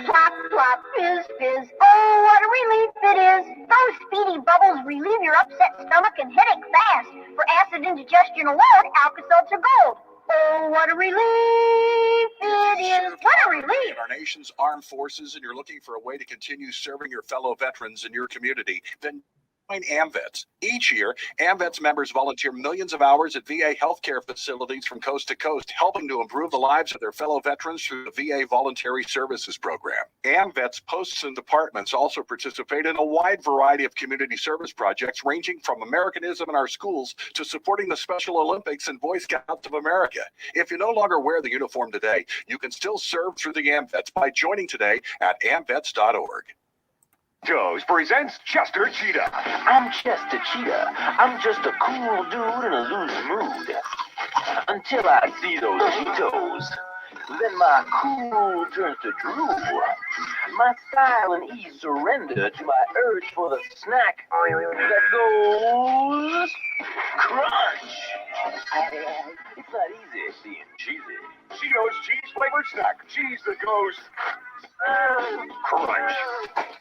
Plop, plop, fizz, fizz. Oh, what a relief it is. Those Speedy bubbles relieve your upset stomach and headache fast. For acid indigestion alone, Alka-Seltzer Gold. Oh, what a relief it is. What a relief. Our nation's armed forces, and you're looking for a way to continue serving your fellow veterans in your community, then join AMVETS. Each year, AMVETS members volunteer millions of hours at VA healthcare facilities from coast to coast, helping to improve the lives of their fellow veterans through the VA Voluntary Services Program. AMVETS posts and departments also participate in a wide variety of community service projects, ranging from Americanism in our schools to supporting the Special Olympics and Boy Scouts of America. If you no longer wear the uniform today, you can still serve through the AMVETS by joining today at amvets.org. Joe's presents Chester Cheetah. I'm Chester Cheetah. I'm just a cool dude in a loose mood. Until I see those Cheetos. Then my cool turns to drool. My style and ease surrender to my urge for the snack that goes crunch. It's not easy being cheesy. Cheetos cheese-flavored snack. Cheese that goes crunch.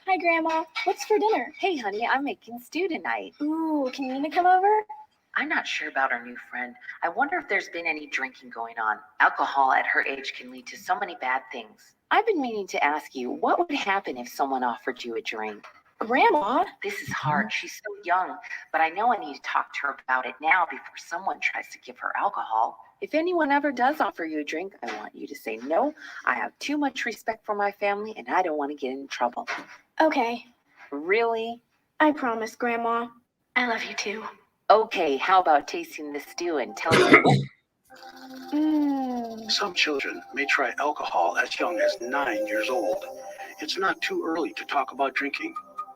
Hi, Grandma. What's for dinner? Hey, honey, I'm making stew tonight. Ooh, can Nina come over? I'm not sure about our new friend. I wonder if there's been any drinking going on. Alcohol at her age can lead to so many bad things. I've been meaning to ask you, what would happen if someone offered you a drink? Grandma? This is hard. She's so young, but I know I need to talk to her about it now before someone tries to give her alcohol. If anyone ever does offer you a drink, I want you to say no. I have too much respect for my family, and I don't want to get in trouble. Okay. Really? I promise, Grandma. I love you too. Okay, how about tasting the stew and telling me? Some children may try alcohol as young as 9 years old. It's not too early to talk about drinking.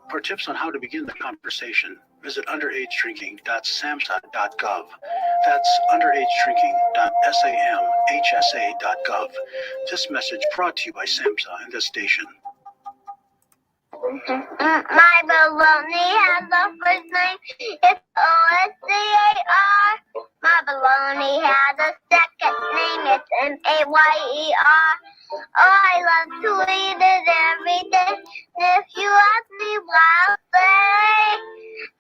For tips on how to begin the conversation, visit underagedrinking.samhsa.gov. That's underagedrinking.samhsa.gov. This message brought to you by SAMHSA and this station. My baloney has a first name. It's O-S-C-A-R. My baloney has a second name. It's M-A-Y-E-R. Oh, I love to eat it every day. If you ask me why, I'll say,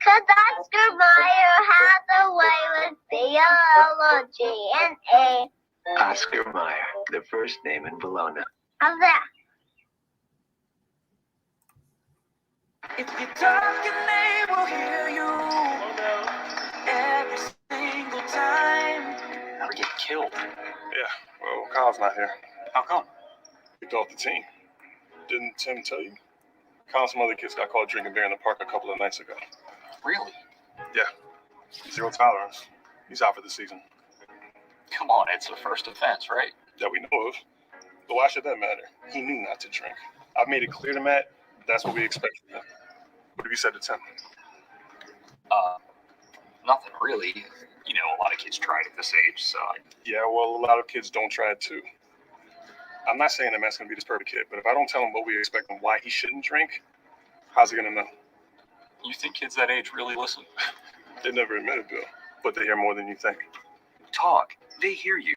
'cause Oscar Mayer has a way with B-O-L-O-G-N-A. Oscar Mayer, the first name in Bologna. How's that? If you talk and they will hear you every single time. Never get killed. Yeah, well, Kyle's not here. How come? Kicked off the team. Didn't Tim tell you? Kyle and some other kids got caught drinking beer in the park a couple of nights ago. Really? Yeah. Zero tolerance. He's out for the season. Come on, it's a first offense, right? That we know of. But why should that matter? He knew not to drink. I've made it clear to Matt that's what we expect from him. What have you said to Tim? Nothing really. You know, a lot of kids try it at this age, so Yeah, well, a lot of kids don't try it too. I'm not saying that Matt's going to be this perfect kid, but if I don't tell him what we expect and why he shouldn't drink, how's he going to know? You think kids that age really listen? They never admit it, Bill, but they hear more than you think. Talk. They hear you.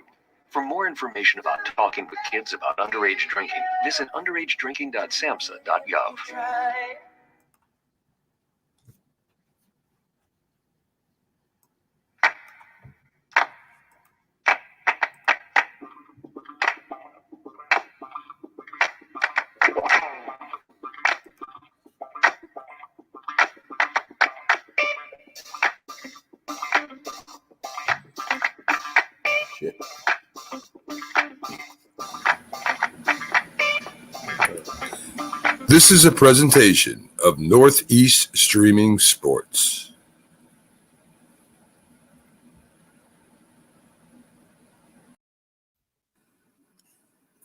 For more information about talking with kids about underage drinking, visit underagedrinking.samhsa.gov. Shit. This is a presentation of Northeast Streaming Sports.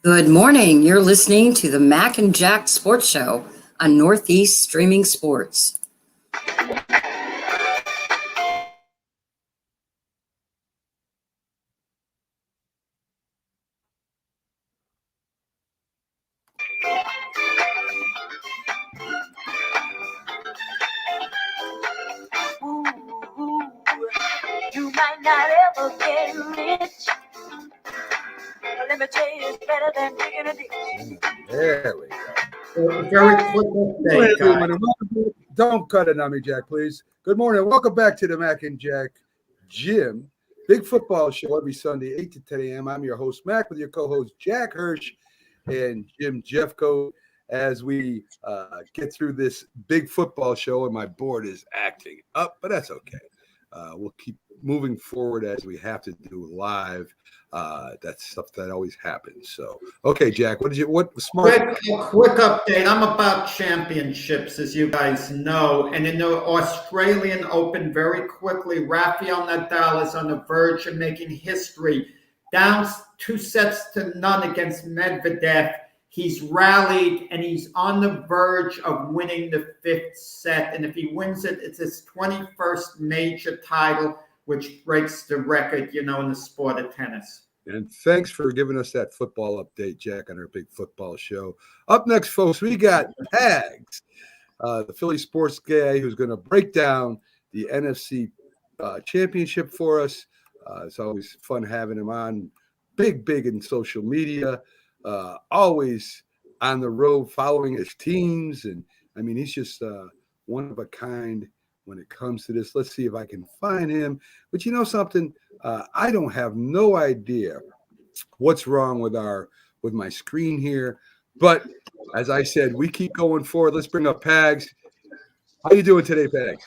Good morning. You're listening to the Mac and Jack Sports Show on Northeast Streaming Sports. You might not ever get rich. Let me tell you, it's better than digging a ditch. There we go. Very quick update, guys. Don't cut it on me, Jack, please. Good morning. Welcome back to the Mac and Jack Gym Big Football Show every Sunday, 8 to 10 a.m. I'm your host, Mac, with your co-host, Jack Hirsch and Jim Jeffcoat, as we get through this big football show, and my board is acting up, but that's okay. We'll keep moving forward as we have to do live. That's stuff that always happens. So, okay, Jack, what smart? Quick update. I'm about championships, as you guys know. And in the Australian Open, very quickly, Rafael Nadal is on the verge of making history. Down 2-0 against Medvedev. He's rallied, and he's on the verge of winning the 5th set. And if he wins it, it's his 21st major title, which breaks the record, in the sport of tennis. And thanks for giving us that football update, Jack, on our big football show. Up next, folks, we got Pags, the Philly sports guy who's going to break down the NFC championship for us. It's always fun having him on. Big in social media. Always on the road following his teams. And, I mean, he's just one of a kind when it comes to this. Let's see if I can find him. But you know something? I don't have no idea what's wrong with my screen here. But as I said, we keep going forward. Let's bring up Pags. How you doing today, Pags?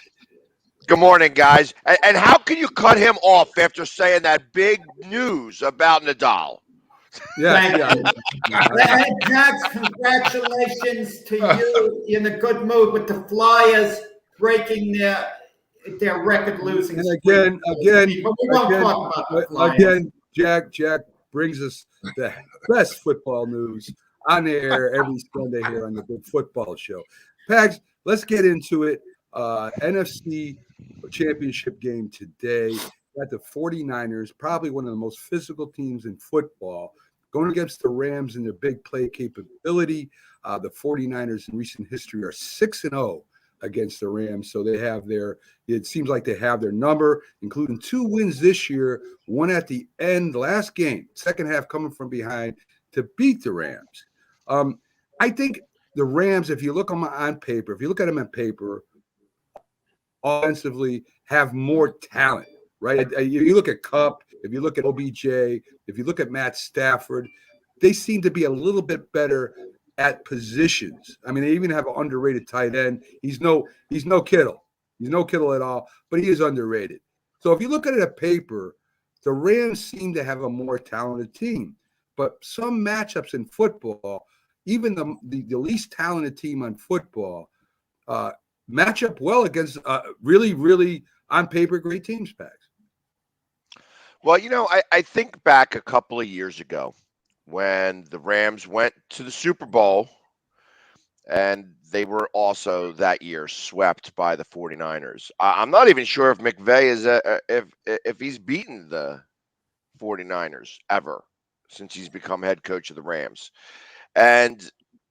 Good morning, guys. And how can you cut him off after saying that big news about Nadal? Yeah. Jax, congratulations to you. You're in a good mood with the Flyers breaking their record losing. And again, but we won't talk about the Flyers. Jack brings us the best football news on the air every Sunday here on the Big Football Show. Pags, let's get into it. NFC championship game today. Got the 49ers, probably one of the most physical teams in football, going against the Rams and their big play capability. The 49ers in recent history are 6-0 against the Rams. So it seems like they have their number, including 2 wins this year, one at the end, last game, second half coming from behind to beat the Rams. I think the Rams, if you look at them on paper, offensively have more talent, right? You look at Kupp, if you look at OBJ, if you look at Matt Stafford, they seem to be a little bit better at positions. I mean, they even have an underrated tight end. He's no Kittle. He's no Kittle at all, but he is underrated. So if you look at it at paper, the Rams seem to have a more talented team. But some matchups in football, even the least talented team on football, match up well against really, really on paper great teams, Pax. Well, I think back a couple of years ago when the Rams went to the Super Bowl, and they were also that year swept by the 49ers. I'm not even sure if McVay is if he's beaten the 49ers ever since he's become head coach of the Rams. And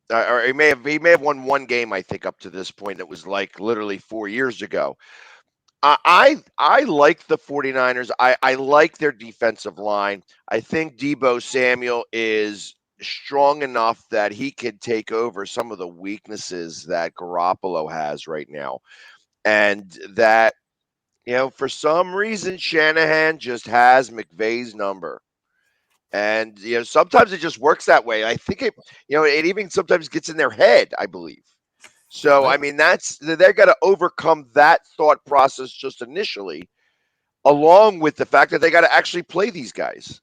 or he may have won one game, I think, up to this point. It was like literally 4 years ago. I like the 49ers. I like their defensive line. I think Deebo Samuel is strong enough that he could take over some of the weaknesses that Garoppolo has right now. And that, for some reason, Shanahan just has McVay's number. And, sometimes it just works that way. I think it even sometimes gets in their head, I believe. So, I mean, they're going to overcome that thought process just initially, along with the fact that they got to actually play these guys.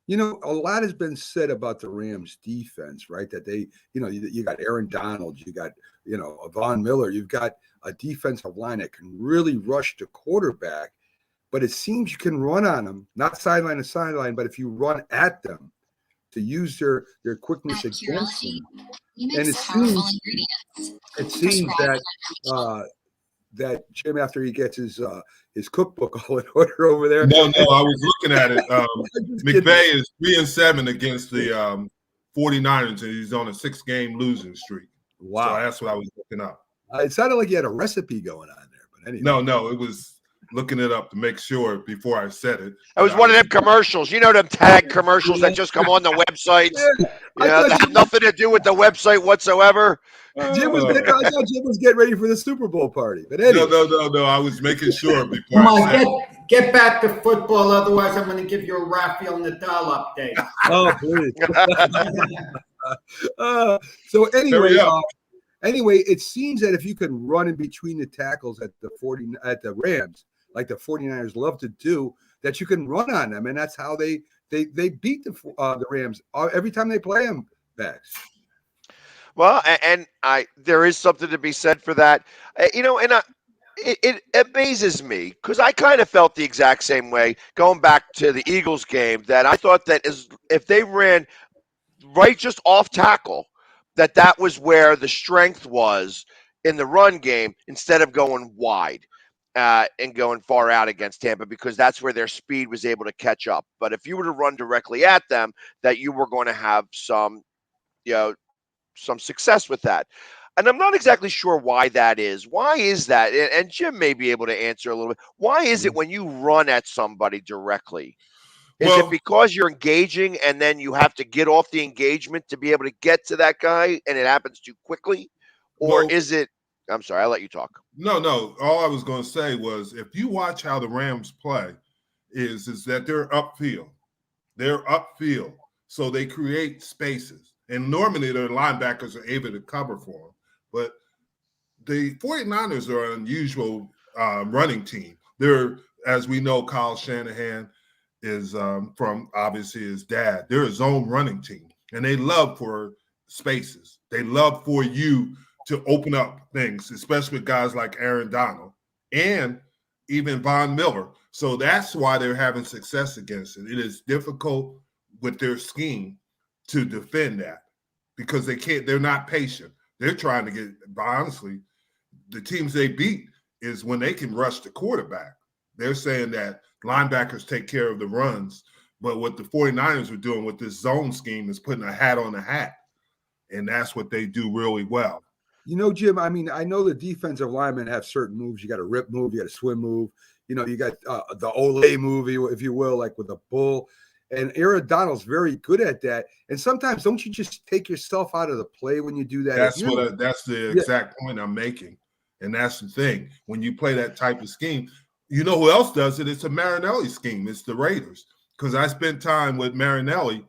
A lot has been said about the Rams defense, right? That they, you got Aaron Donald, you got, Von Miller, you've got a defensive line that can really rush the quarterback, but it seems you can run on them, not sideline to sideline, but if you run at them to use their quickness against them. And it seems that Jim, after he gets his cookbook all in order over there. No, I was looking at it. McVay is 3-7 against the 49ers, and he's on a 6-game losing streak. Wow. So that's what I was looking up. It sounded like you had a recipe going on there, but anyway. No, it was looking it up to make sure before I said it. It was one of them commercials. Them tag commercials that just come on the websites. That have nothing to do with the website whatsoever. I thought Jim was getting ready for the Super Bowl party. But anyway. No. I was making sure before. Come on, get back to football. Otherwise, I'm going to give you a Rafael Nadal update. Oh, please. So anyway, it seems that if you can run in between the tackles at the Rams, like the 49ers love to do, that you can run on them, and that's how they beat the Rams every time they play them back. Well, and there is something to be said for that, it amazes me because I kind of felt the exact same way going back to the Eagles game, that I thought that if they ran right just off tackle, that was where the strength was in the run game instead of going wide and going far out against Tampa, because that's where their speed was able to catch up. But if you were to run directly at them, that you were going to have some success with that. And I'm not exactly sure why that is. Why is that? And Jim may be able to answer a little bit. Why is it when you run at somebody directly, is it because you're engaging and then you have to get off the engagement to be able to get to that guy and it happens too quickly? Or is it – I'm sorry, I'll let you talk. No. All I was going to say was if you watch how the Rams play is that they're upfield. They're upfield. So they create spaces. And normally their linebackers are able to cover for them. But the 49ers are an unusual running team. They're, as we know, Kyle Shanahan is from obviously his dad. They're a zone running team, and they love for spaces. They love for you to open up things, especially with guys like Aaron Donald and even Von Miller. So that's why they're having success against it. It is difficult with their scheme to defend that because they're not patient. They're trying to get, honestly, the teams they beat is when they can rush the quarterback. They're saying that linebackers take care of the runs, but what the 49ers are doing with this zone scheme is putting a hat on a hat, and that's what they do really well. Jim, I mean, I know the defensive linemen have certain moves. You got a rip move, you got a swim move. You got the Olay move, if you will, like with a bull. And Aaron Donald's very good at that. And sometimes don't you just take yourself out of the play when you do that? That's the exact point I'm making. And that's the thing. When you play that type of scheme, you know who else does it? It's a Marinelli scheme. It's the Raiders. Because I spent time with Marinelli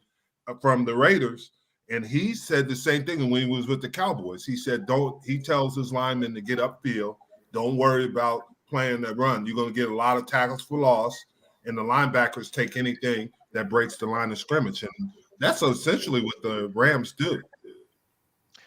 from the Raiders, And he said the same thing when he was with the Cowboys. He said, he tells his linemen to get upfield. Don't worry about playing that run. You're going to get a lot of tackles for loss, and the linebackers take anything that breaks the line of scrimmage. And that's essentially what the Rams do.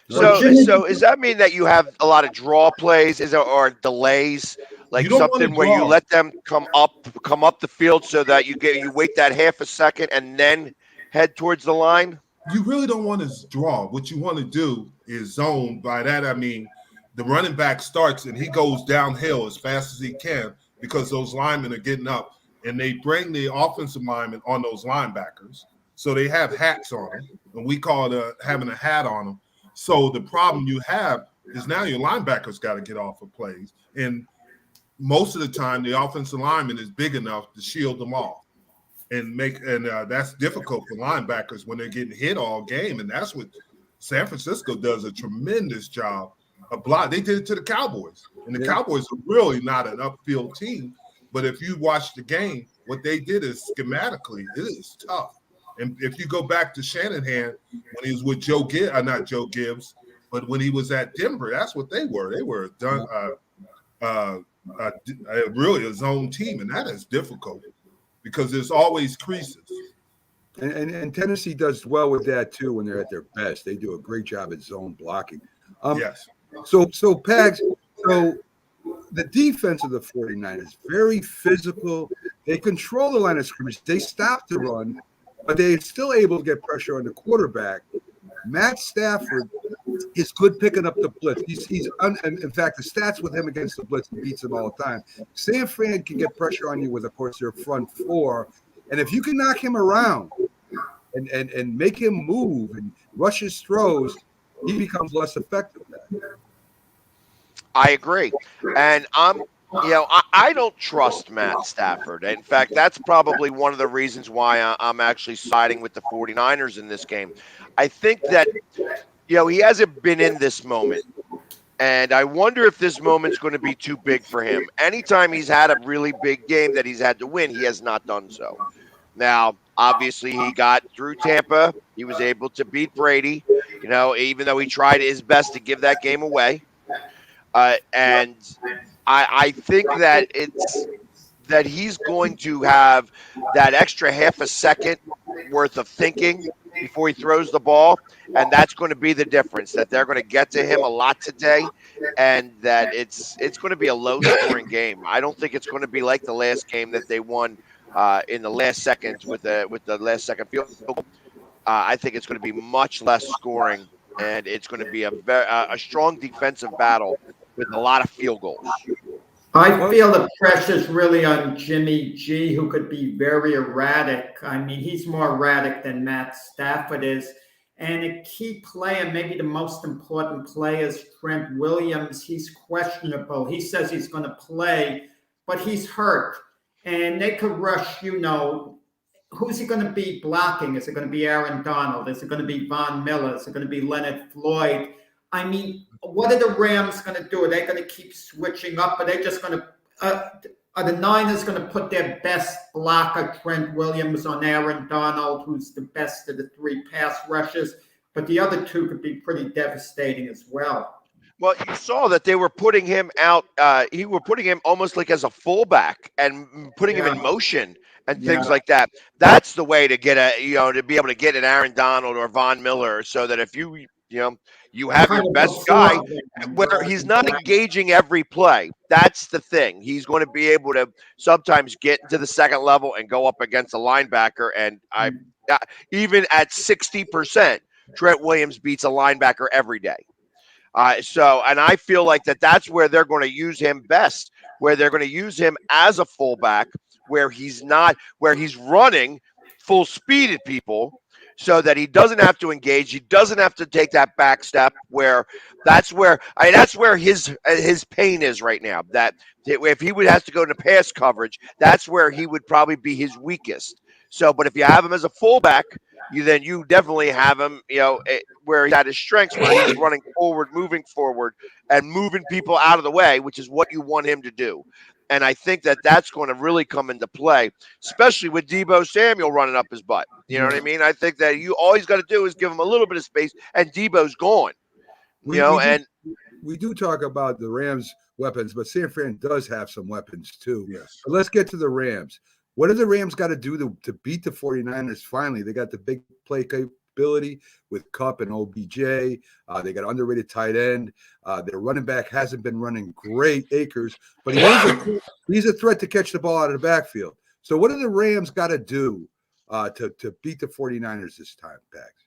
So does that mean that you have a lot of draw plays or delays, like something where you let them come up the field so that you wait that half a second and then head towards the line? You really don't want to draw. What you want to do is zone. By that, I mean the running back starts and he goes downhill as fast as he can because those linemen are getting up, and they bring the offensive linemen on those linebackers. So they have hats on them, and we call it having a hat on them. So the problem you have is now your linebackers got to get off of plays. And most of the time, the offensive lineman is big enough to shield them off. And that's difficult for linebackers when they're getting hit all game, and that's what San Francisco does a tremendous job of block. They did it to the Cowboys, and the Cowboys are really not an upfield team. But if you watch the game, what they did is schematically it is tough. And if you go back to Shanahan when he was with not Joe Gibbs, but when he was at Denver, that's what they were. They were really a zone team, and that is difficult, because there's always creases. And Tennessee does well with that too when they're at their best. They do a great job at zone blocking. Yes. So Pags, so the defense of the 49ers is very physical. They control the line of scrimmage. They stop the run, but they're still able to get pressure on the quarterback. Matt Stafford is good picking up the blitz. In fact, the stats with him against the blitz beats him all the time. San Fran can get pressure on you with, of course, their front four. And if you can knock him around and make him move and rush his throws, he becomes less effective then. I agree. And I don't trust Matt Stafford. In fact, that's probably one of the reasons why I'm actually siding with the 49ers in this game. I think that, he hasn't been in this moment. And I wonder if this moment's going to be too big for him. Anytime he's had a really big game that he's had to win, he has not done so. Now, obviously, he got through Tampa. He was able to beat Brady, even though he tried his best to give that game away. And I think that he's going to have that extra half a second worth of thinking before he throws the ball, and that's going to be the difference, that they're going to get to him a lot today, and that it's going to be a low-scoring game. I don't think it's going to be like the last game that they won in the last seconds with the last-second field goal. I think it's going to be much less scoring, and it's going to be a strong defensive battle with a lot of field goals. I feel the pressure's really on Jimmy G, who could be very erratic. I mean, he's more erratic than Matt Stafford is. And a key player, maybe the most important player, is Trent Williams. He's questionable. He says he's going to play, but he's hurt. And they could rush, who's he going to be blocking? Is it going to be Aaron Donald? Is it going to be Von Miller? Is it going to be Leonard Floyd? I mean, what are the Rams going to do? Are they going to keep switching up? Are they just going to are the Niners going to put their best blocker, Trent Williams, on Aaron Donald, who's the best of the three pass rushers? But the other two could be pretty devastating as well. Well, you saw that they were putting him out. Were putting him almost like as a fullback and putting him in motion and things like that. That's the way to get to be able to get an Aaron Donald or Von Miller, so that if you have your best guy, where he's not engaging every play. That's the thing. He's going to be able to sometimes get to the second level and go up against a linebacker. And even at 60%, Trent Williams beats a linebacker every day. And I feel like that's where they're going to use him best, where they're going to use him as a fullback, where he's running full speed at people, so that he doesn't have to engage. He doesn't have to take that back step, that's where his pain is right now. That if he has to go into pass coverage, that's where he would probably be his weakest. So, but if you have him as a fullback, then you definitely have him, where he's at his strengths, where he's running forward, moving forward, and moving people out of the way, which is what you want him to do. And I think that that's going to really come into play, especially with Deebo Samuel running up his butt. You know what I mean? I think that you all he's got to do is give him a little bit of space, and Deebo's gone. We do talk about the Rams' weapons, but San Fran does have some weapons too. Yes. But let's get to the Rams. What do the Rams got to do to beat the 49ers finally? They got the big play capability with Kupp and OBJ. They got underrated tight end. Their running back hasn't been running great, Akers, but he's a threat to catch the ball out of the backfield. So what do the Rams got to do to beat the 49ers this time, Pags?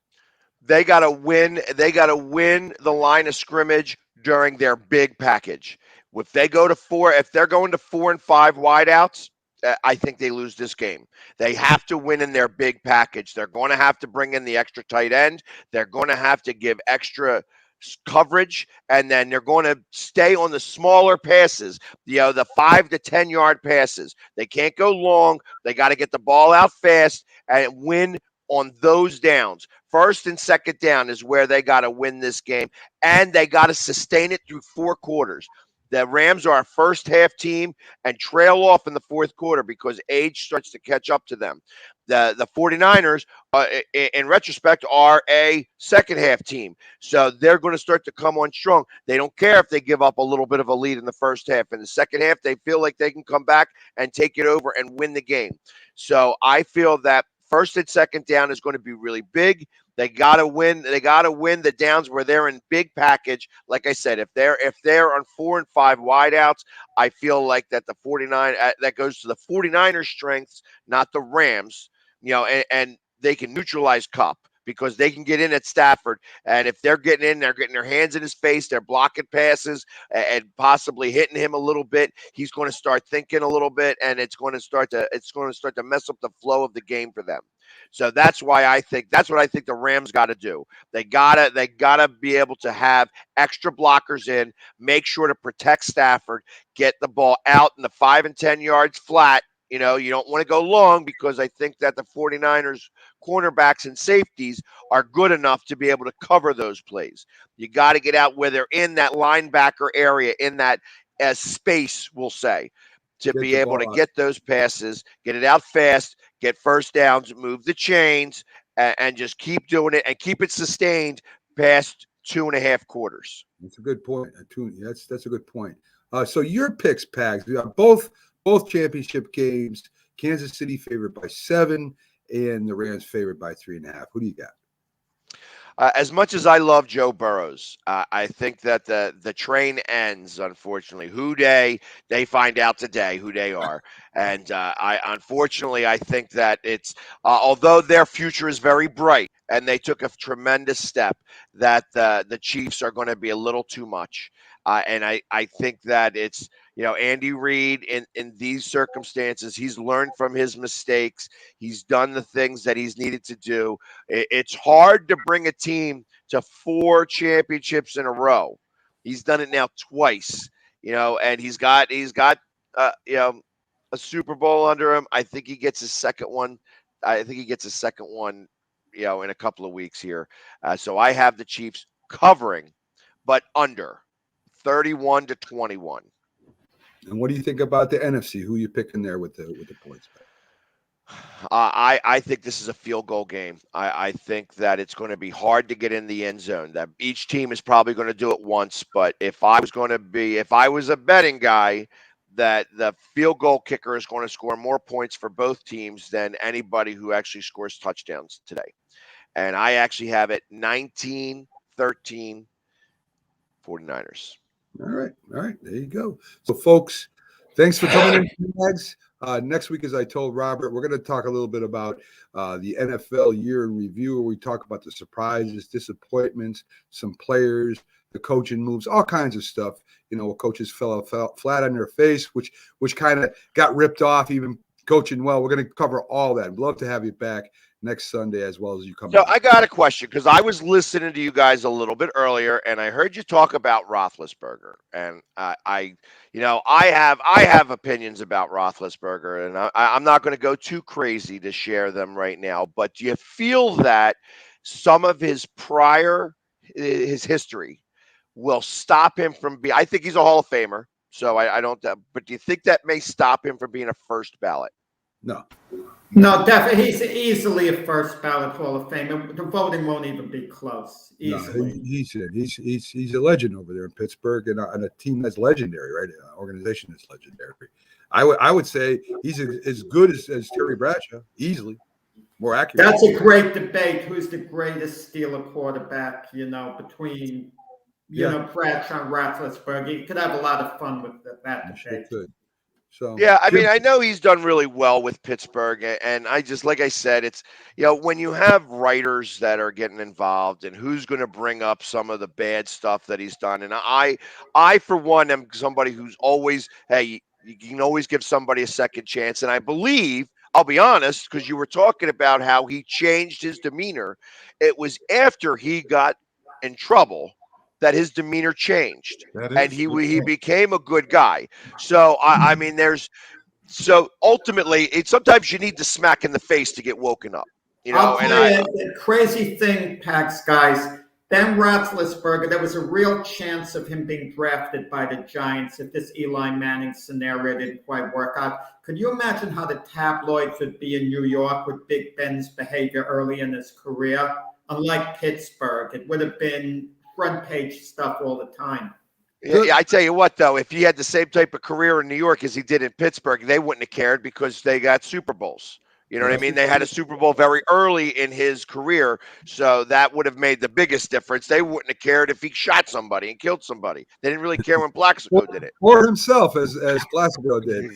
They got to win. They got to win the line of scrimmage during their big package. If they go to if they're going to 4 and 5 wideouts, I think they lose this game. They have to win in their big package. They're going to have to bring in the extra tight end. They're going to have to give extra coverage, and then they're going to stay on the smaller passes, the 5 to 10 yard passes. They can't go long. They got to get the ball out fast and win on those downs. First and second down is where they got to win this game, and they got to sustain it through 4 quarters. The Rams are a first half team and trail off in the fourth quarter because age starts to catch up to them. The 49ers, in retrospect, are a second half team. So they're going to start to come on strong. They don't care if they give up a little bit of a lead in the first half. In the second half, they feel like they can come back and take it over and win the game. So I feel that first and second down is going to be really big. They got to win. They got to win the downs where they're in big package. Like I said, if they're on 4 and 5 wideouts, I feel like that the 49 that goes to the 49ers' strengths, not the Rams. And they can neutralize Kupp because they can get in at Stafford. And if they're getting in, they're getting their hands in his face, they're blocking passes and possibly hitting him a little bit. He's going to start thinking a little bit, and it's going to start to mess up the flow of the game for them. So that's what I think the Rams got to do. They gotta be able to have extra blockers in, make sure to protect Stafford, get the ball out in the 5 and 10 yards flat. You don't want to go long because I think that the 49ers cornerbacks and safeties are good enough to be able to cover those plays. You got to get out where they're in that linebacker area, in that space, we'll say, to be able to get those passes, get it out fast, get first downs, move the chains, and just keep doing it and keep it sustained past 2.5 quarters. That's a good point. That's a good point. So your picks, Pags, we got both championship games. Kansas City favored by 7 and the Rams favored by 3.5. Who do you got? As much as I love Joe Burrows, I think that the train ends, unfortunately. They find out today who they are. And I think that it's, although their future is very bright and they took a tremendous step, that the Chiefs are going to be a little too much. And I think that it's, Andy Reid in these circumstances, he's learned from his mistakes. He's done the things that he's needed to do. It's hard to bring a team to 4 championships in a row. He's done it now twice, and he's got a Super Bowl under him. I think he gets his second one. In a couple of weeks here. So I have the Chiefs covering, but under 31-21. And what do you think about the NFC? Who are you picking there with the points? I think this is a field goal game. I think that it's going to be hard to get in the end zone. That each team is probably going to do it once. But if I was a betting guy, that the field goal kicker is going to score more points for both teams than anybody who actually scores touchdowns today. And I actually have it 19-13 49ers. All right. There you go. So, folks, thanks for coming in, Pags. Next week, as I told Robert, we're going to talk a little bit about the NFL year in review, where we talk about the surprises, disappointments, some players, the coaching moves, all kinds of stuff. Coaches fell flat on their face, which kind of got ripped off, even coaching well. We're going to cover all that. I'd love to have you back next Sunday as well as you come. So I got a question because I was listening to you guys a little bit earlier, and I heard you talk about Roethlisberger, and I have opinions about Roethlisberger, and I'm not going to go too crazy to share them right now. But do you feel that some of his history will stop him from being? I think he's a Hall of Famer, So I don't. But do you think that may stop him from being a first ballot? No. No, definitely. He's easily a first ballot Hall of Fame. The voting won't even be close. Easily. No, he's a legend over there in Pittsburgh, and a team that's legendary, right? An organization that's legendary. I would say he's as good as Terry Bradshaw, easily. More accurate. That's a great debate. Who's the greatest Steeler quarterback? Between Bradshaw and Roethlisberger. You could have a lot of fun with that debate. So yeah, I mean, I know he's done really well with Pittsburgh, and I just, like I said, it's, when you have writers that are getting involved, and who's going to bring up some of the bad stuff that he's done, and I for one am somebody who's always, hey, you can always give somebody a second chance, and I believe, I'll be honest, because you were talking about how he changed his demeanor. It was after he got in trouble that his demeanor changed, and he became a good guy. So I mean, so ultimately, sometimes you need the smack in the face to get woken up. I'll tell you the crazy thing, Pax guys. Ben Roethlisberger, there was a real chance of him being drafted by the Giants if this Eli Manning scenario didn't quite work out. Could you imagine how the tabloids would be in New York with Big Ben's behavior early in his career? Unlike Pittsburgh, it would have been front page stuff all the time. Yeah, I tell you what, though, if he had the same type of career in New York as he did in Pittsburgh, they wouldn't have cared because they got Super Bowls. You know what I mean? They had a Super Bowl very early in his career, so that would have made the biggest difference. They wouldn't have cared if he shot somebody and killed somebody. They didn't really care when Plaxico did it. Or himself, as Plaxico did.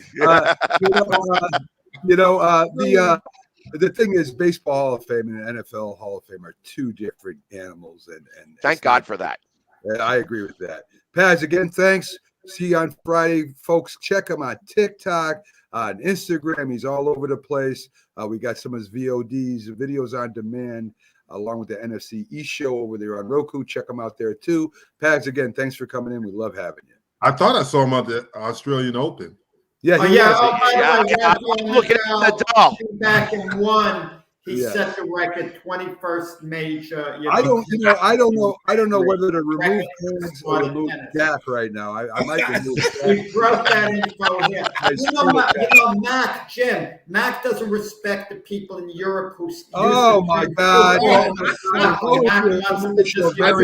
The thing is, Baseball Hall of Fame and NFL Hall of Fame are two different animals, and thank God for that. I agree with that. Paz, again, thanks. See you on Friday, folks. Check him on TikTok, on Instagram. He's all over the place. We got some of his VODs, videos on demand, along with the NFC East show over there on Roku. Check him out there too. Pags, again, thanks for coming in. We love having you. I thought I saw him at the Australian Open. Yeah, by the way, looking at the doll. Back in one, he set the record, 21st major. I don't know whether to remove Pags or remove Jack right now. I might remove Jack. We broke that info here. Mac doesn't respect the people in Europe who. Oh my God! I feel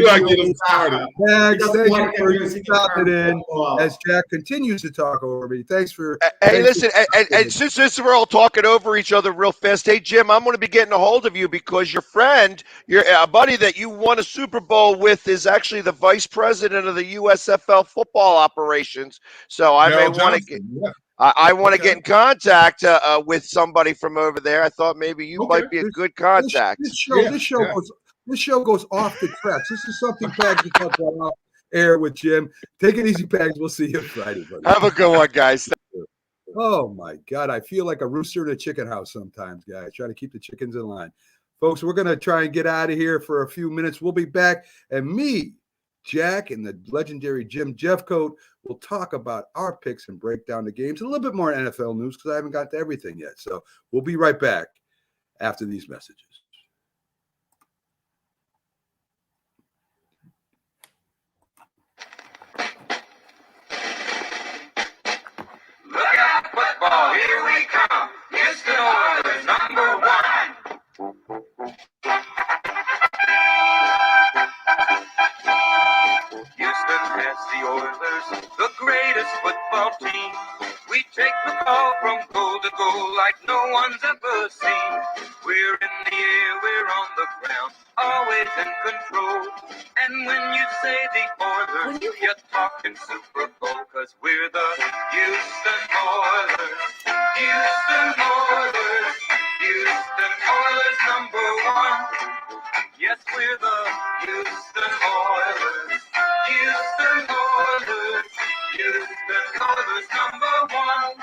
like getting started. Pags, thank you for stopping in as Jack continues to talk over me. Thanks for. Hey, listen, and since we're all talking over each other real fast, hey Jim, I'm going to be getting a hold of you because your friend, a buddy that you won a Super Bowl with, is actually the vice president of the USFL football operations. So I may want to get. I want to get in contact with somebody from over there. I thought maybe you might be a good contact. This show goes off the tracks. This is something Pags can talk about off air with Jim. Take it easy, Pags. We'll see you Friday. Buddy. Have a good one, guys. Oh my God, I feel like a rooster in a chicken house sometimes, guys. Trying to keep the chickens in line. Folks, we're going to try and get out of here for a few minutes. We'll be back, and me, Jack, and the legendary Jim Jeffcoat will talk about our picks and break down the games. A little bit more NFL news because I haven't got to everything yet. So we'll be right back after these messages. Look out, football, here we come. Houston Oilers, number one. Houston has the Oilers, the greatest football team. We take the ball from goal to goal like no one's ever seen. We're in the air, we're on the ground, always in control. And when you say the Oilers, you're talking Super Bowl, 'cause we're the Houston Oilers. Houston Oilers. Houston Oilers, number one. Yes, we're the Houston Oilers. Houston Oilers. Houston Oilers, number one.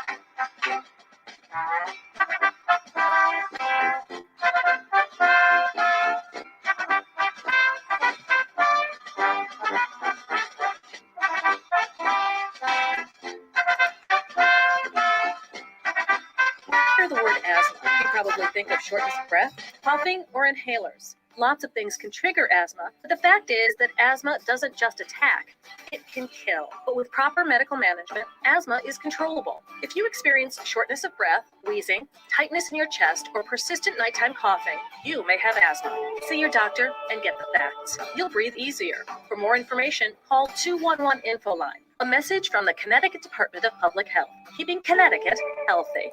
Hear the word asthma, you probably think of shortness of breath, coughing, or inhalers. Lots of things can trigger asthma, but the fact is that asthma doesn't just attack. It can kill, but with proper medical management, asthma is controllable. If you experience shortness of breath, wheezing, tightness in your chest, or persistent nighttime coughing, you may have asthma. See your doctor and get the facts. You'll breathe easier. For more information, call 211 Infoline. A message from the Connecticut Department of Public Health, keeping Connecticut healthy.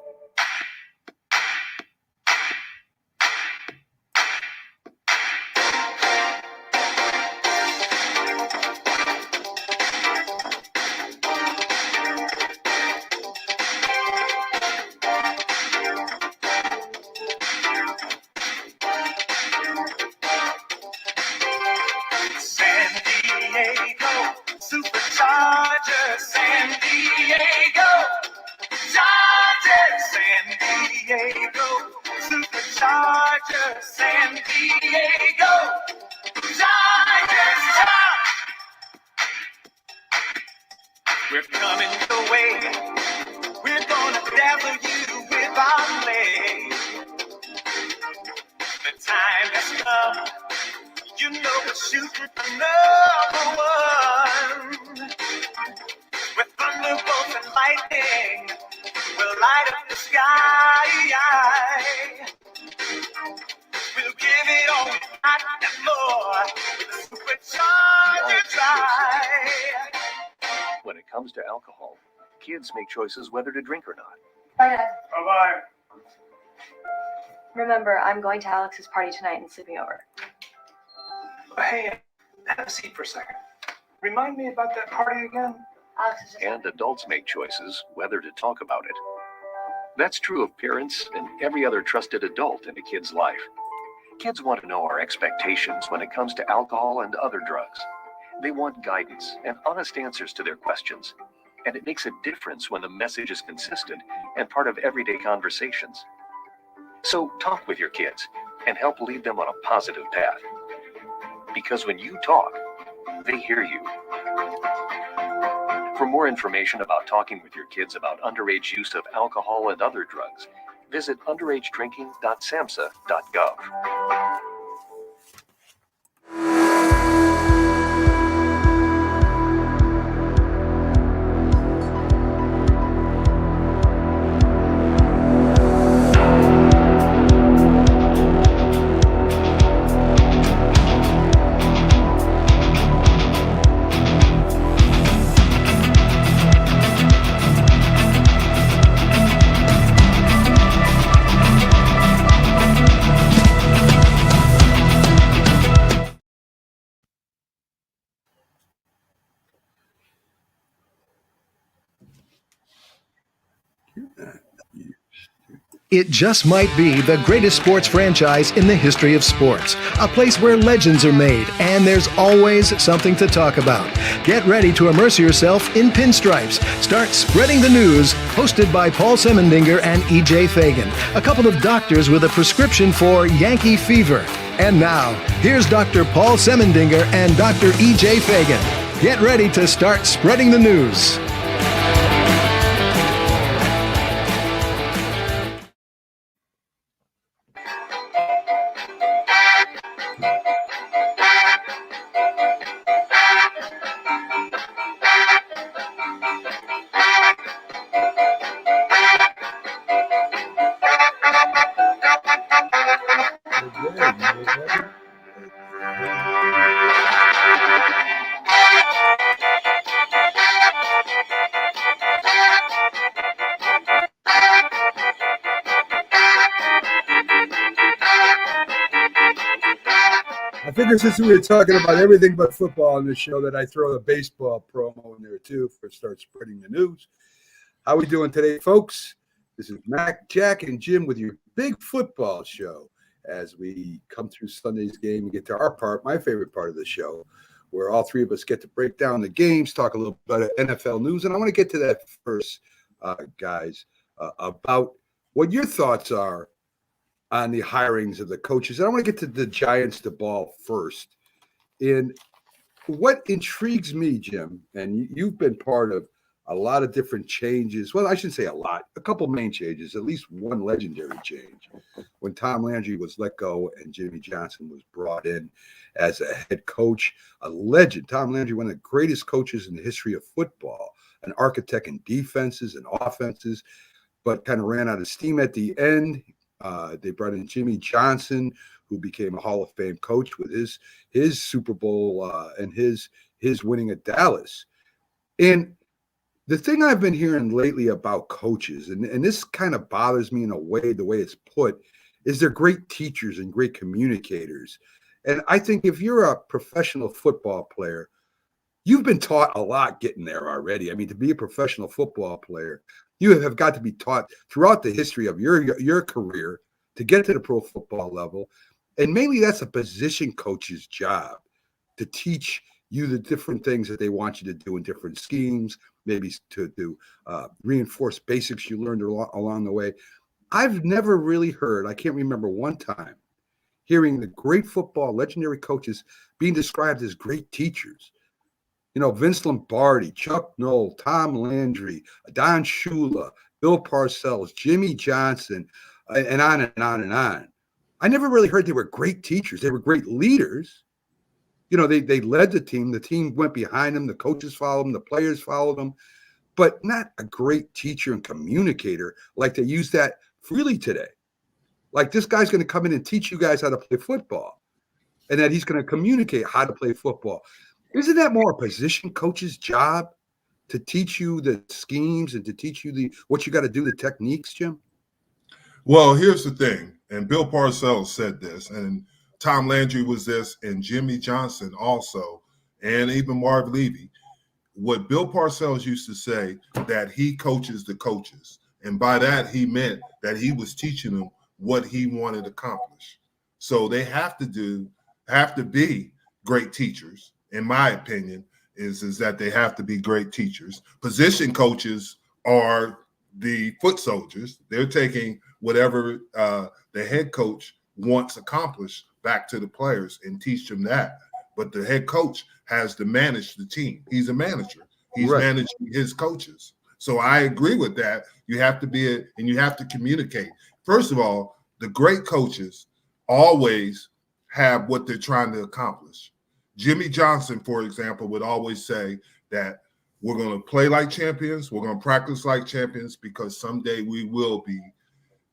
San Diego, Superchargers, San Diego, Chargers, San Diego, Superchargers, San Diego, Chargers. We're coming your way. We're gonna dazzle you with our play. The time has come. You know we're shooting for number one. With thunderbolts and lightning, we'll light up the sky. We'll give it all we got and more. With the Supercharger drive. When it comes to alcohol, kids make choices whether to drink or not. Bye, Dad. Bye-bye. Remember, I'm going to Alex's party tonight and sleeping over. Hey, have a seat for a second. Remind me about that party again? Alex is just... And adults make choices whether to talk about it. That's true of parents and every other trusted adult in a kid's life. Kids want to know our expectations when it comes to alcohol and other drugs. They want guidance and honest answers to their questions. And it makes a difference when the message is consistent and part of everyday conversations. So talk with your kids and help lead them on a positive path. Because when you talk, they hear you. For more information about talking with your kids about underage use of alcohol and other drugs, visit underagedrinking.samhsa.gov. It just might be the greatest sports franchise in the history of sports. A place where legends are made, and there's always something to talk about. Get ready to immerse yourself in pinstripes. Start spreading the news, hosted by Paul Semendinger and E.J. Fagan, a couple of doctors with a prescription for Yankee fever. And now, here's Dr. Paul Semendinger and Dr. E.J. Fagan. Get ready to start spreading the news. I figured since we were talking about everything but football on this show that I throw the baseball promo in there too for start spreading the news. How we doing today, folks? This is Mac, Jack, and Jim with your big football show as we come through Sunday's game and get to our part, my favorite part of the show, where all three of us get to break down the games, talk a little bit about NFL news. And I want to get to that first, guys, about what your thoughts are on the hirings of the coaches. And I want to get to the Giants, the ball first. And what intrigues me, Jim, and you've been part of a lot of different changes. Well, I shouldn't say a lot, a couple main changes, at least one legendary change. When Tom Landry was let go and Jimmy Johnson was brought in as a head coach, a legend. Tom Landry, one of the greatest coaches in the history of football, an architect in defenses and offenses, but kind of ran out of steam at the end. They brought in Jimmy Johnson, who became a Hall of Fame coach with his Super Bowl and his winning at Dallas. And the thing I've been hearing lately about coaches, and this kind of bothers me in a way, the way it's put, is they're great teachers and great communicators. And I think if you're a professional football player, you've been taught a lot getting there already. I mean, to be a professional football player, you have got to be taught throughout the history of your career to get to the pro football level. And maybe that's a position coach's job, to teach you the different things that they want you to do in different schemes, maybe to reinforce basics you learned along the way. I've never really heard, I can't remember one time, hearing the great football legendary coaches being described as great teachers. You know, Vince Lombardi, Chuck Noll, Tom Landry, Don Shula, Bill Parcells, Jimmy Johnson, and on and on and on. I never really heard they were great teachers. They were great leaders. You know, they led the team. The team went behind them. The coaches followed them. The players followed them. But not a great teacher and communicator like they use that freely today. Like, this guy's going to come in and teach you guys how to play football, and that he's going to communicate how to play football. Isn't that more a position coach's job, to teach you the schemes and to teach you what you got to do, the techniques, Jim? Well, here's the thing, and Bill Parcells said this, and Tom Landry was this, and Jimmy Johnson also, and even Marv Levy. What Bill Parcells used to say, that he coaches the coaches. And by that, he meant that he was teaching them what he wanted to accomplish. So they have to be great teachers, in my opinion, is that they have to be great teachers. Position coaches are the foot soldiers. They're taking whatever the head coach wants accomplished back to the players and teach them that. But the head coach has to manage the team. He's a manager. He's managing his coaches. So I agree with that. You have to be and you have to communicate. First of all, the great coaches always have what they're trying to accomplish. Jimmy Johnson, for example, would always say that we're going to play like champions. We're going to practice like champions, because someday we will be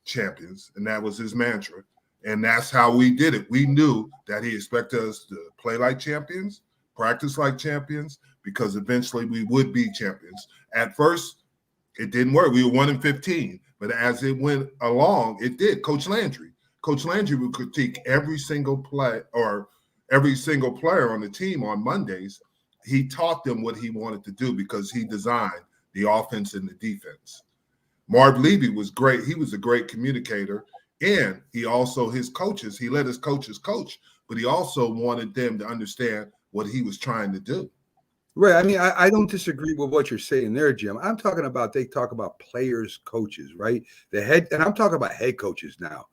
champions. And that was his mantra. And that's how we did it. We knew that he expected us to play like champions, practice like champions, because eventually we would be champions. At first, it didn't work. We were 1-15. But as it went along, it did. Coach Landry would critique every single play or every single player on the team on Mondays. He taught them what he wanted to do, because he designed the offense and the defense. Marv Levy was great. He was a great communicator. And he also, his coaches, he let his coaches coach, but he also wanted them to understand what he was trying to do. Right. I mean, I don't disagree with what you're saying there, Jim. I'm talking about, they talk about players, coaches, right? And I'm talking about head coaches now.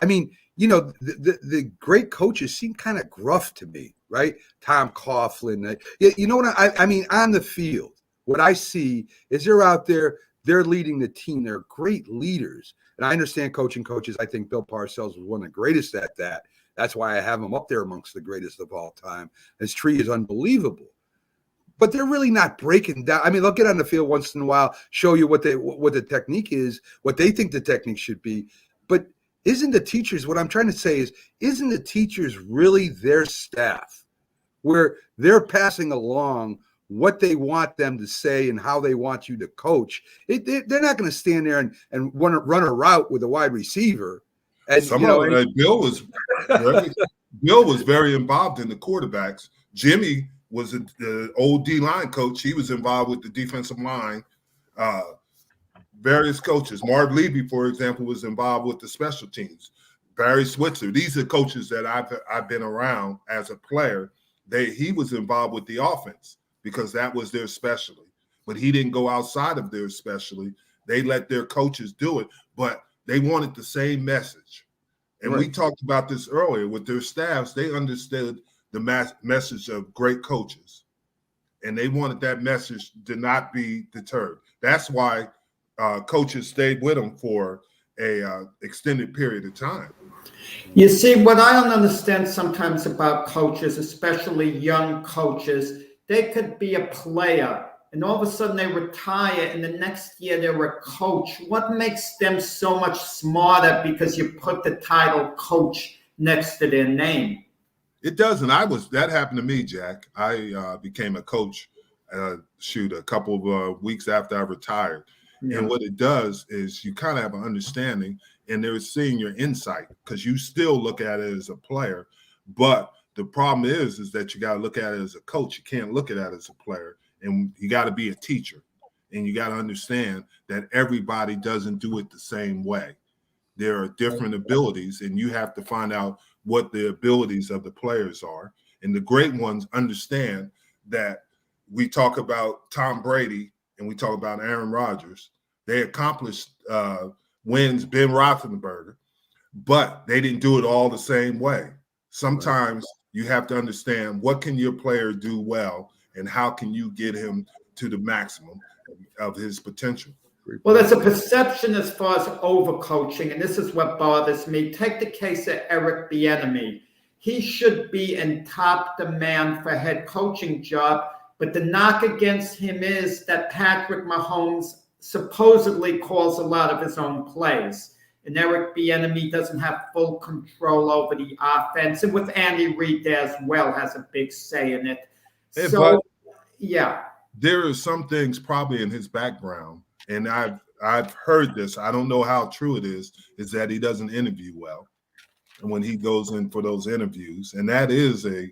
I mean, you know, the great coaches seem kind of gruff to me, right? Tom Coughlin. You know what I mean? On the field, what I see is they're out there, they're leading the team. They're great leaders. And I understand coaching coaches. I think Bill Parcells was one of the greatest at that. That's why I have him up there amongst the greatest of all time. His tree is unbelievable. But they're really not breaking down. I mean, they'll get on the field once in a while, show you what the technique is, what they think the technique should be. But isn't the teachers, what I'm trying to say is, isn't the teachers really their staff, where they're passing along what they want them to say and how they want you to coach? They're not going to stand there and run a route with a wide receiver. And Bill was very involved in the quarterbacks. Jimmy was the old D-line coach. He was involved with the defensive line. Various coaches. Marv Levy, for example, was involved with the special teams. Barry Switzer. These are coaches that I've been around as a player. He was involved with the offense, because that was their specialty. But he didn't go outside of their specialty. They let their coaches do it, but they wanted the same message. And we talked about this earlier with their staffs. They understood the message of great coaches. and they wanted that message to not be deterred. That's why coaches stayed with him for a extended period of time. You see, what I don't understand sometimes about coaches, especially young coaches, they could be a player and all of a sudden they retire and the next year they're a coach. What makes them so much smarter because you put the title coach next to their name? It doesn't. That happened to me, Jack. I became a coach, a couple of weeks after I retired. Yeah. And what it does is you kind of have an understanding, and they're seeing your insight because you still look at it as a player. But the problem is that you got to look at it as a coach. You can't look at it as a player, and you got to be a teacher, and you got to understand that everybody doesn't do it the same way. There are different abilities, and you have to find out what the abilities of the players are. And the great ones understand that we talk about Tom Brady and we talk about Aaron Rodgers. They accomplished wins, Ben Roethlisberger, but they didn't do it all the same way. Sometimes you have to understand what can your player do well and how can you get him to the maximum of his potential. Well, there's a perception as far as overcoaching, and this is what bothers me. Take the case of Eric Bieniemy. He should be in top demand for head coaching job, but the knock against him is that Patrick Mahomes supposedly calls a lot of his own plays, and Eric Bieniemy doesn't have full control over the offense, and with Andy Reid there as well has a big say in it. So, yeah. There are some things probably in his background, and I've heard this, I don't know how true it is that he doesn't interview well. And when he goes in for those interviews, and that is a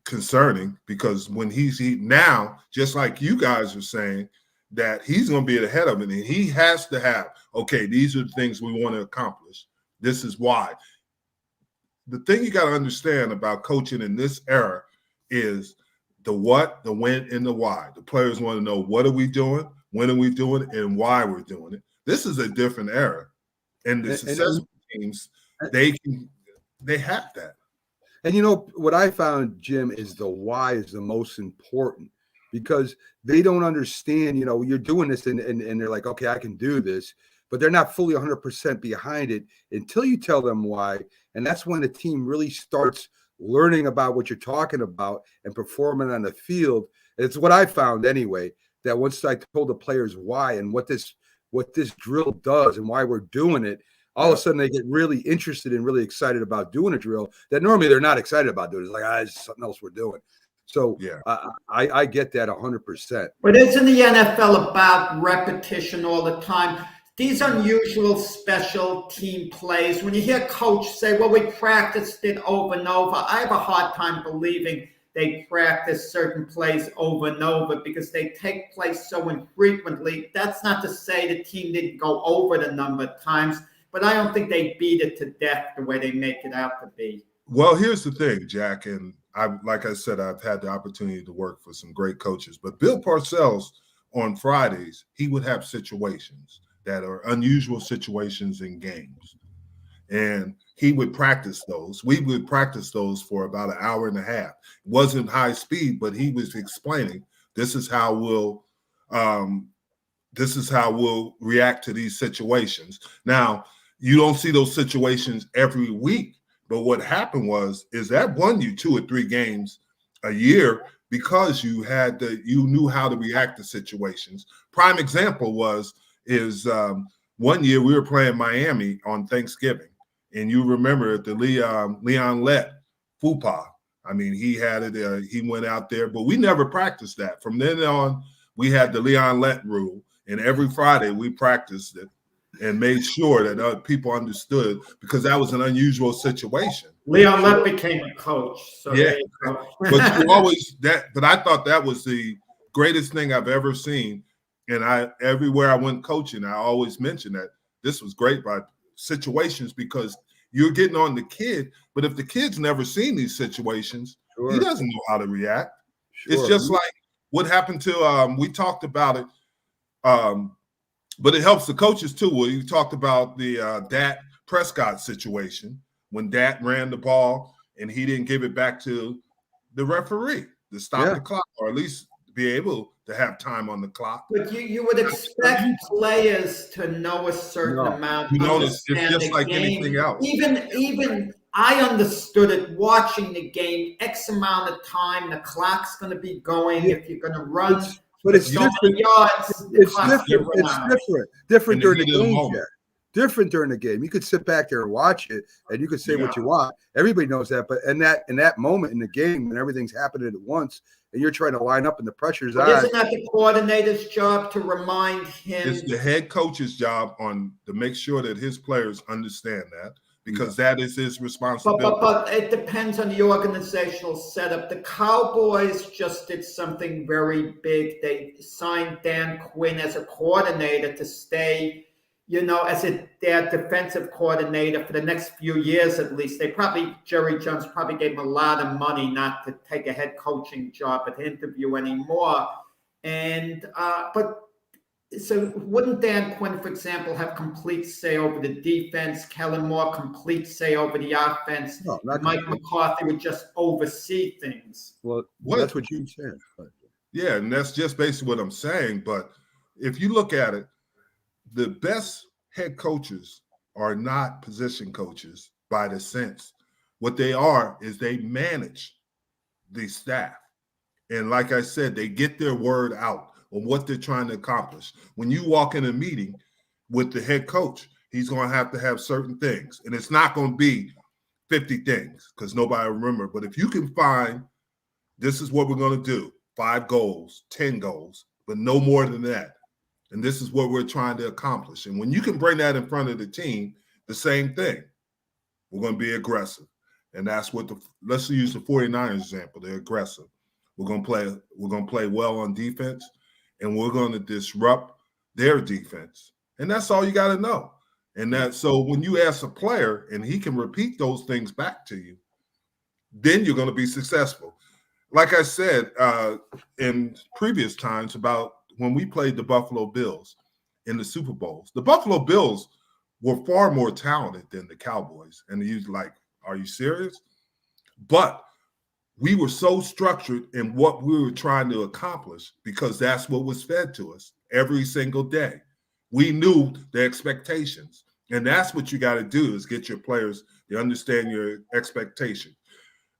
concerning, because when he's now, just like you guys are saying, that he's going to be ahead of it, and he has to have, okay, these are the things we want to accomplish. This is why. The thing you got to understand about coaching in this era is the what, the when, and the why. The players want to know, what are we doing, when are we doing it, and why we're doing it. This is a different era. And the successful teams, they have that. And you know, what I found, Jim, is the why is the most important, because they don't understand, you know, you're doing this and they're like, okay, I can do this, but they're not fully 100% behind it until you tell them why. And that's when the team really starts learning about what you're talking about and performing on the field. It's what I found anyway, that once I told the players why and what this drill does and why we're doing it, all of a sudden they get really interested and really excited about doing a drill that normally they're not excited about doing. It's like, it's something else we're doing. So yeah, I get that 100%. But isn't the NFL about repetition all the time? These unusual special team plays, when you hear coach say, well, we practiced it over and over, I have a hard time believing they practice certain plays over and over because they take place so infrequently. That's not to say the team didn't go over the number of times, but I don't think they beat it to death the way they make it out to be. Well, here's the thing, Jack, and like I said, I've had the opportunity to work for some great coaches, but Bill Parcells on Fridays, he would have situations that are unusual situations in games. And he would practice those. We would practice those for about an hour and a half. It wasn't high speed, but he was explaining this is how we'll react to these situations. Now, you don't see those situations every week, but what happened is that won you 2 or 3 games a year because you knew how to react to situations. Prime example is one year we were playing Miami on Thanksgiving, and you remember the Leon Lett FUPA. I mean, he had it. He went out there, but we never practiced that. From then on, we had the Leon Lett rule, and every Friday we practiced it and made sure that people understood, because that was an unusual situation. Leon Lett became a coach. So yeah, but you always but I thought that was the greatest thing I've ever seen. And everywhere I went coaching, I always mentioned that this was great by situations, because you're getting on the kid. But if the kid's never seen these situations, he doesn't know how to react. It's just like what happened to we talked about it, but it helps the coaches too. Well, you talked about the Dak Prescott situation when Dak ran the ball and he didn't give it back to the referee. to stop Yeah. the clock, or at least be able to have time on the clock. But you would expect players to know a certain amount. You know, it's understand just the like game. anything else. Even I understood it watching the game. X amount of time, the clock's going to be going. If you're going to run, But it's so different. many yards. the It's clock's different. gonna run It's out. different. Different In the during the heat of the game. moment. Jack. Different during the game. You could sit back there and watch it, and you could say what you want. Everybody knows that. But in that moment in the game, when everything's happening at once, and you're trying to line up, and the pressure's But on. isn't that the coordinator's job to remind him? It's the head coach's job to make sure that his players understand that, because that is his responsibility. But it depends on the organizational setup. The Cowboys just did something very big. They signed Dan Quinn as a coordinator to stay, as their defensive coordinator for the next few years at least. Jerry Jones probably gave him a lot of money not to take a head coaching job at the interview anymore. And so wouldn't Dan Quinn, for example, have complete say over the defense? Kellen Moore complete say over the offense? No, not Mike complete. McCarthy would just oversee things. Well, that's what you said. Yeah, and that's just basically what I'm saying. But if you look at it, the best head coaches are not position coaches by the sense. What they are is they manage the staff. And like I said, they get their word out on what they're trying to accomplish. When you walk in a meeting with the head coach, he's going to have certain things. And it's not going to be 50 things because nobody will remember. But if you can find, this is what we're going to do, 5 goals, 10 goals, but no more than that. And this is what we're trying to accomplish. And when you can bring that in front of the team, the same thing. We're going to be aggressive. And that's what let's use the 49ers example. They're aggressive. We're going to play well on defense, and we're going to disrupt their defense. And that's all you got to know. And so when you ask a player and he can repeat those things back to you, then you're going to be successful. Like I said in previous times about when we played the Buffalo Bills in the Super Bowls, the Buffalo Bills were far more talented than the Cowboys. And you're like, are you serious? But we were so structured in what we were trying to accomplish because that's what was fed to us every single day. We knew the expectations. And that's what you got to do is get your players to understand your expectation.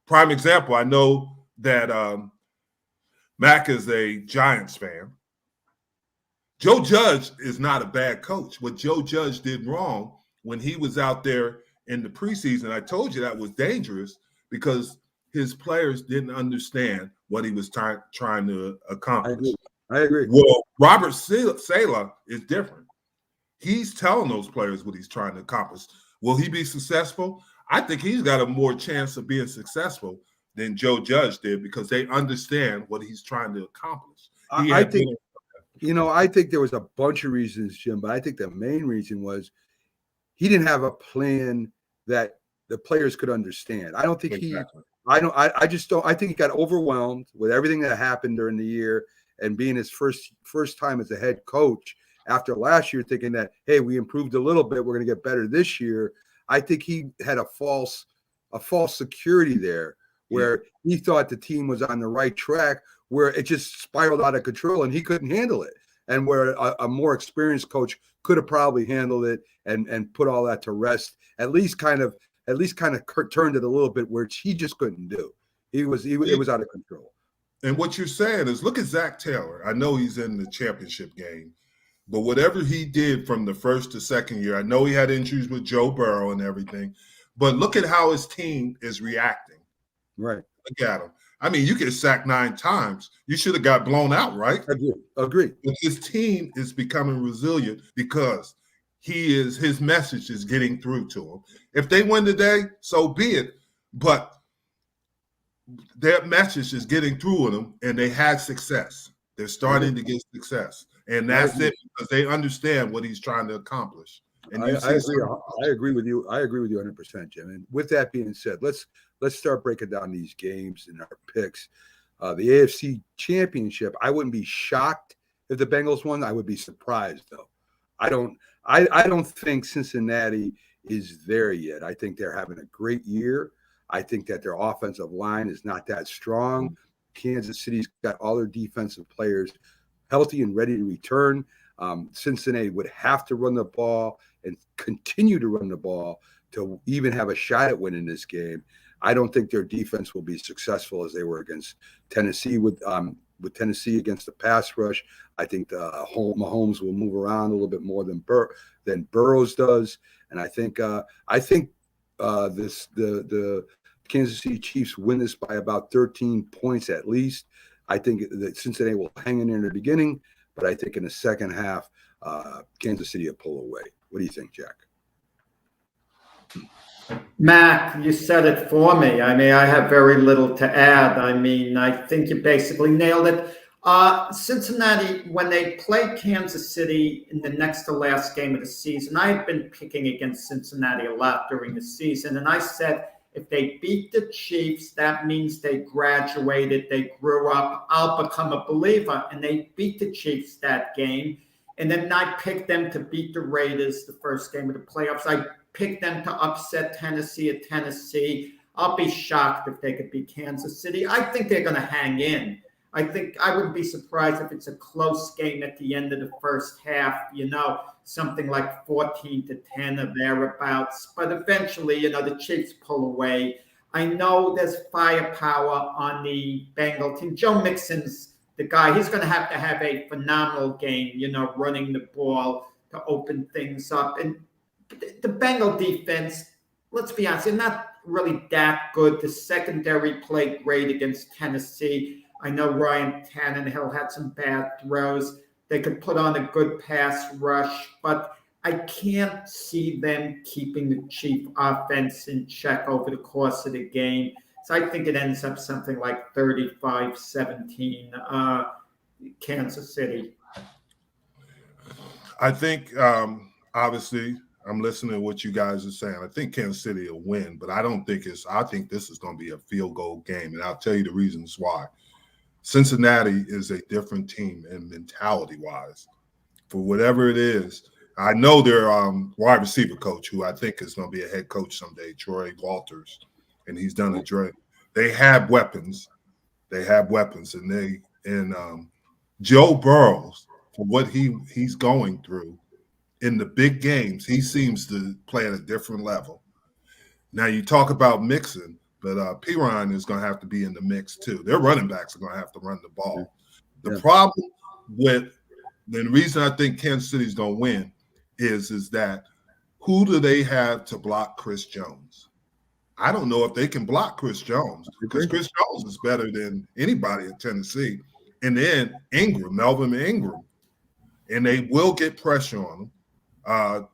Prime example, I know that Mac is a Giants fan. Joe Judge is not a bad coach. What Joe Judge did wrong when he was out there in the preseason, I told you that was dangerous because his players didn't understand what he was trying to accomplish. I agree. Well, Robert Saleh is different. He's telling those players what he's trying to accomplish. Will he be successful? I think he's got a more chance of being successful than Joe Judge did because they understand what he's trying to accomplish. I think there was a bunch of reasons, Jim, but I think the main reason was he didn't have a plan that the players could understand. I don't think I just don't. I think he got overwhelmed with everything that happened during the year and being his first time as a head coach after last year, thinking that, hey, we improved a little bit, we're going to get better this year. I think he had a false security there where he thought the team was on the right track, where it just spiraled out of control and he couldn't handle it. And where a more experienced coach could have probably handled it and put all that to rest, at least kind of turned it a little bit, where he just couldn't do. It was out of control. And what you're saying is, look at Zach Taylor. I know he's in the championship game, but whatever he did from the first to second year, I know he had injuries with Joe Burrow and everything, but look at how his team is reacting. Right. Look at him. I mean, you get sacked 9 times. You should have got blown out, right? Agree. But his team is becoming resilient because his message is getting through to them. If they win today, so be it. But their message is getting through to them, and they had success. They're starting to get success. And that's it, because they understand what he's trying to accomplish. And I agree with you. I agree with you 100%, Jim. And with that being said, let's start breaking down these games and our picks. The AFC Championship, I wouldn't be shocked if the Bengals won. I would be surprised, though. I don't think Cincinnati is there yet. I think they're having a great year. I think that their offensive line is not that strong. Kansas City's got all their defensive players healthy and ready to return. Cincinnati would have to run the ball and continue to run the ball to even have a shot at winning this game. I don't think their defense will be successful as they were against Tennessee with Tennessee against the pass rush. I think Mahomes will move around a little bit more than Burrows does, and I think the Kansas City Chiefs win this by about 13 points at least. I think that Cincinnati will hang in there in the beginning, but I think in the second half, Kansas City will pull away. What do you think, Jack? Mac, you said it for me. I mean, I have very little to add. I mean, I think you basically nailed it. Cincinnati, when they play Kansas City in the next to last game of the season, I've been picking against Cincinnati a lot during the season, and I said if they beat the Chiefs, that means they graduated, they grew up, I'll become a believer, and they beat the Chiefs that game. And then I picked them to beat the Raiders the first game of the playoffs. I picked them to upset Tennessee at Tennessee. I'll be shocked if they could beat Kansas City. I think they're going to hang in. I think I wouldn't be surprised if it's a close game at the end of the first half, something like 14-10 or thereabouts. But eventually, the Chiefs pull away. I know there's firepower on the Bengal team. Joe Mixon's the guy. He's going to have a phenomenal game, running the ball to open things up. And the Bengal defense, let's be honest, they're not really that good. The secondary played great against Tennessee. I know Ryan Tannehill had some bad throws. They could put on a good pass rush, but I can't see them keeping the Chief offense in check over the course of the game. So I think it ends up something like 35-17 Kansas City. I think, obviously, I'm listening to what you guys are saying. I think Kansas City will win, but I think this is going to be a field goal game, and I'll tell you the reasons why. Cincinnati is a different team and mentality-wise. For whatever it is, I know their wide receiver coach, who I think is going to be a head coach someday, Troy Walters, and he's done it great. They have weapons. And Joe Burrows, for what he's going through in the big games, he seems to play at a different level. Now you talk about Mixon, but Perine is going to have to be in the mix too. Their running backs are going to have to run the ball. The problem with the reason I think Kansas City is going to win is that who do they have to block Chris Jones? I don't know if they can block Chris Jones because Chris Jones is better than anybody in Tennessee. And then Melvin Ingram, and they will get pressure on him.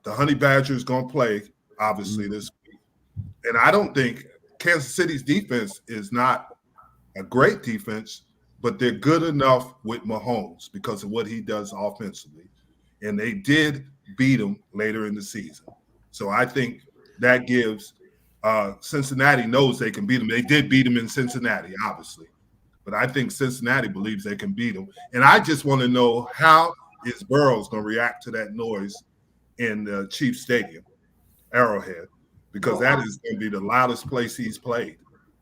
The Honey Badger is going to play, obviously, this week. And I don't think Kansas City's defense is not a great defense, but they're good enough with Mahomes because of what he does offensively. And they did beat him later in the season. So I think that gives Cincinnati knows they can beat him. They did beat him in Cincinnati, obviously. But I think Cincinnati believes they can beat him. And I just want to know, how is Burrows going to react to that noise in the Chiefs Stadium, Arrowhead? Because that is going to be the loudest place he's played.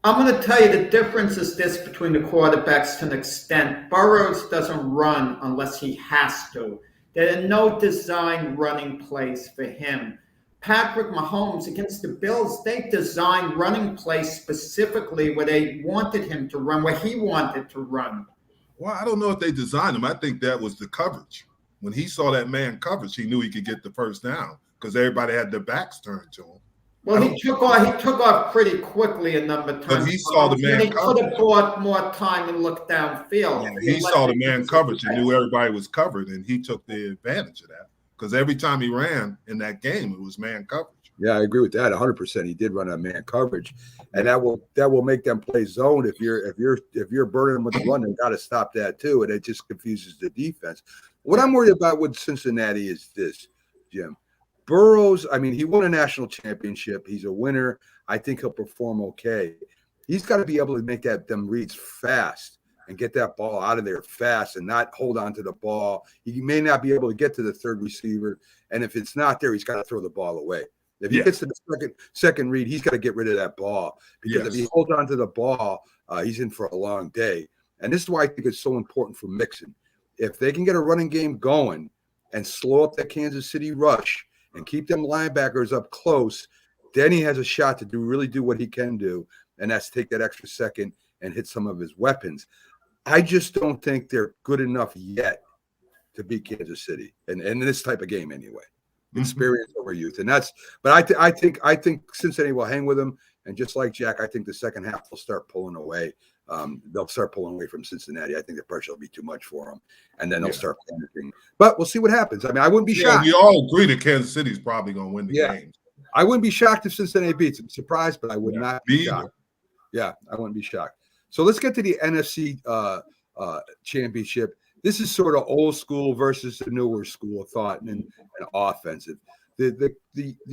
I'm going to tell you the difference is this between the quarterbacks to an extent. Burrows doesn't run unless he has to. There are no designed running plays for him. Patrick Mahomes against the Bills, they designed running plays specifically where they wanted him to run, where he wanted to run. Well, I don't know if they designed him. I think that was the coverage. When he saw that man coverage, he knew he could get the first down because everybody had their backs turned to him. Well, he took off pretty quickly a number of times. But he saw the man he could have bought more time and looked downfield. Yeah, he saw the man coverage and knew everybody was covered, and he took the advantage of that. Because every time he ran in that game, it was man coverage. Yeah, I agree with that 100%. He did run a man coverage, and that will make them play zone. If you're burning with the run, they got to stop that too, and it just confuses the defense. What I'm worried about with Cincinnati is this, Jim. Burrows, I mean, he won a national championship. He's a winner. I think he'll perform okay. He's got to be able to make them reads fast and get that ball out of there fast and not hold on to the ball. He may not be able to get to the third receiver, and if it's not there, he's got to throw the ball away. If he gets to the second read, he's got to get rid of that ball because if he holds on to the ball, he's in for a long day. And this is why I think it's so important for Mixon. If they can get a running game going and slow up that Kansas City rush and keep them linebackers up close, then he has a shot to really do what he can do, and that's take that extra second and hit some of his weapons. I just don't think they're good enough yet to beat Kansas City, and in this type of game anyway. Experience over youth, and that's. But I think Cincinnati will hang with them, and just like Jack, I think the second half will start pulling away. They'll start pulling away from Cincinnati. I think the pressure will be too much for them, and then they'll start panicking. But we'll see what happens. I mean, I wouldn't be shocked. We all agree that Kansas City's probably going to win the game. I wouldn't be shocked if Cincinnati beats. I'm surprised, but I would not be shocked. Yeah, I wouldn't be shocked. So let's get to the NFC championship. This is sort of old school versus the newer school of thought and offensive. The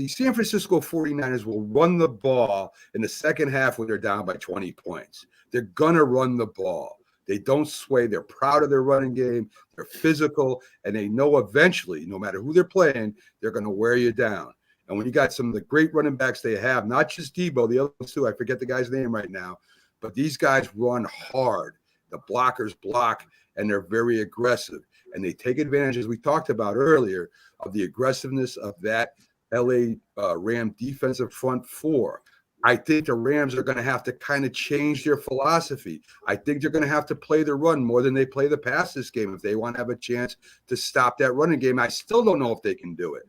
San Francisco 49ers will run the ball in the second half when they're down by 20 points. They're going to run the ball. They don't sway. They're proud of their running game. They're physical, and they know eventually, no matter who they're playing, they're going to wear you down. And when you got some of the great running backs they have, not just Debo, the others too, I forget the guy's name right now, but these guys run hard. The blockers block, and they're very aggressive. And they take advantage, as we talked about earlier, of the aggressiveness of that LA Ram defensive front four. I think the Rams are going to have to kind of change their philosophy. I think they're going to have to play the run more than they play the pass this game if they want to have a chance to stop that running game. I still don't know if they can do it.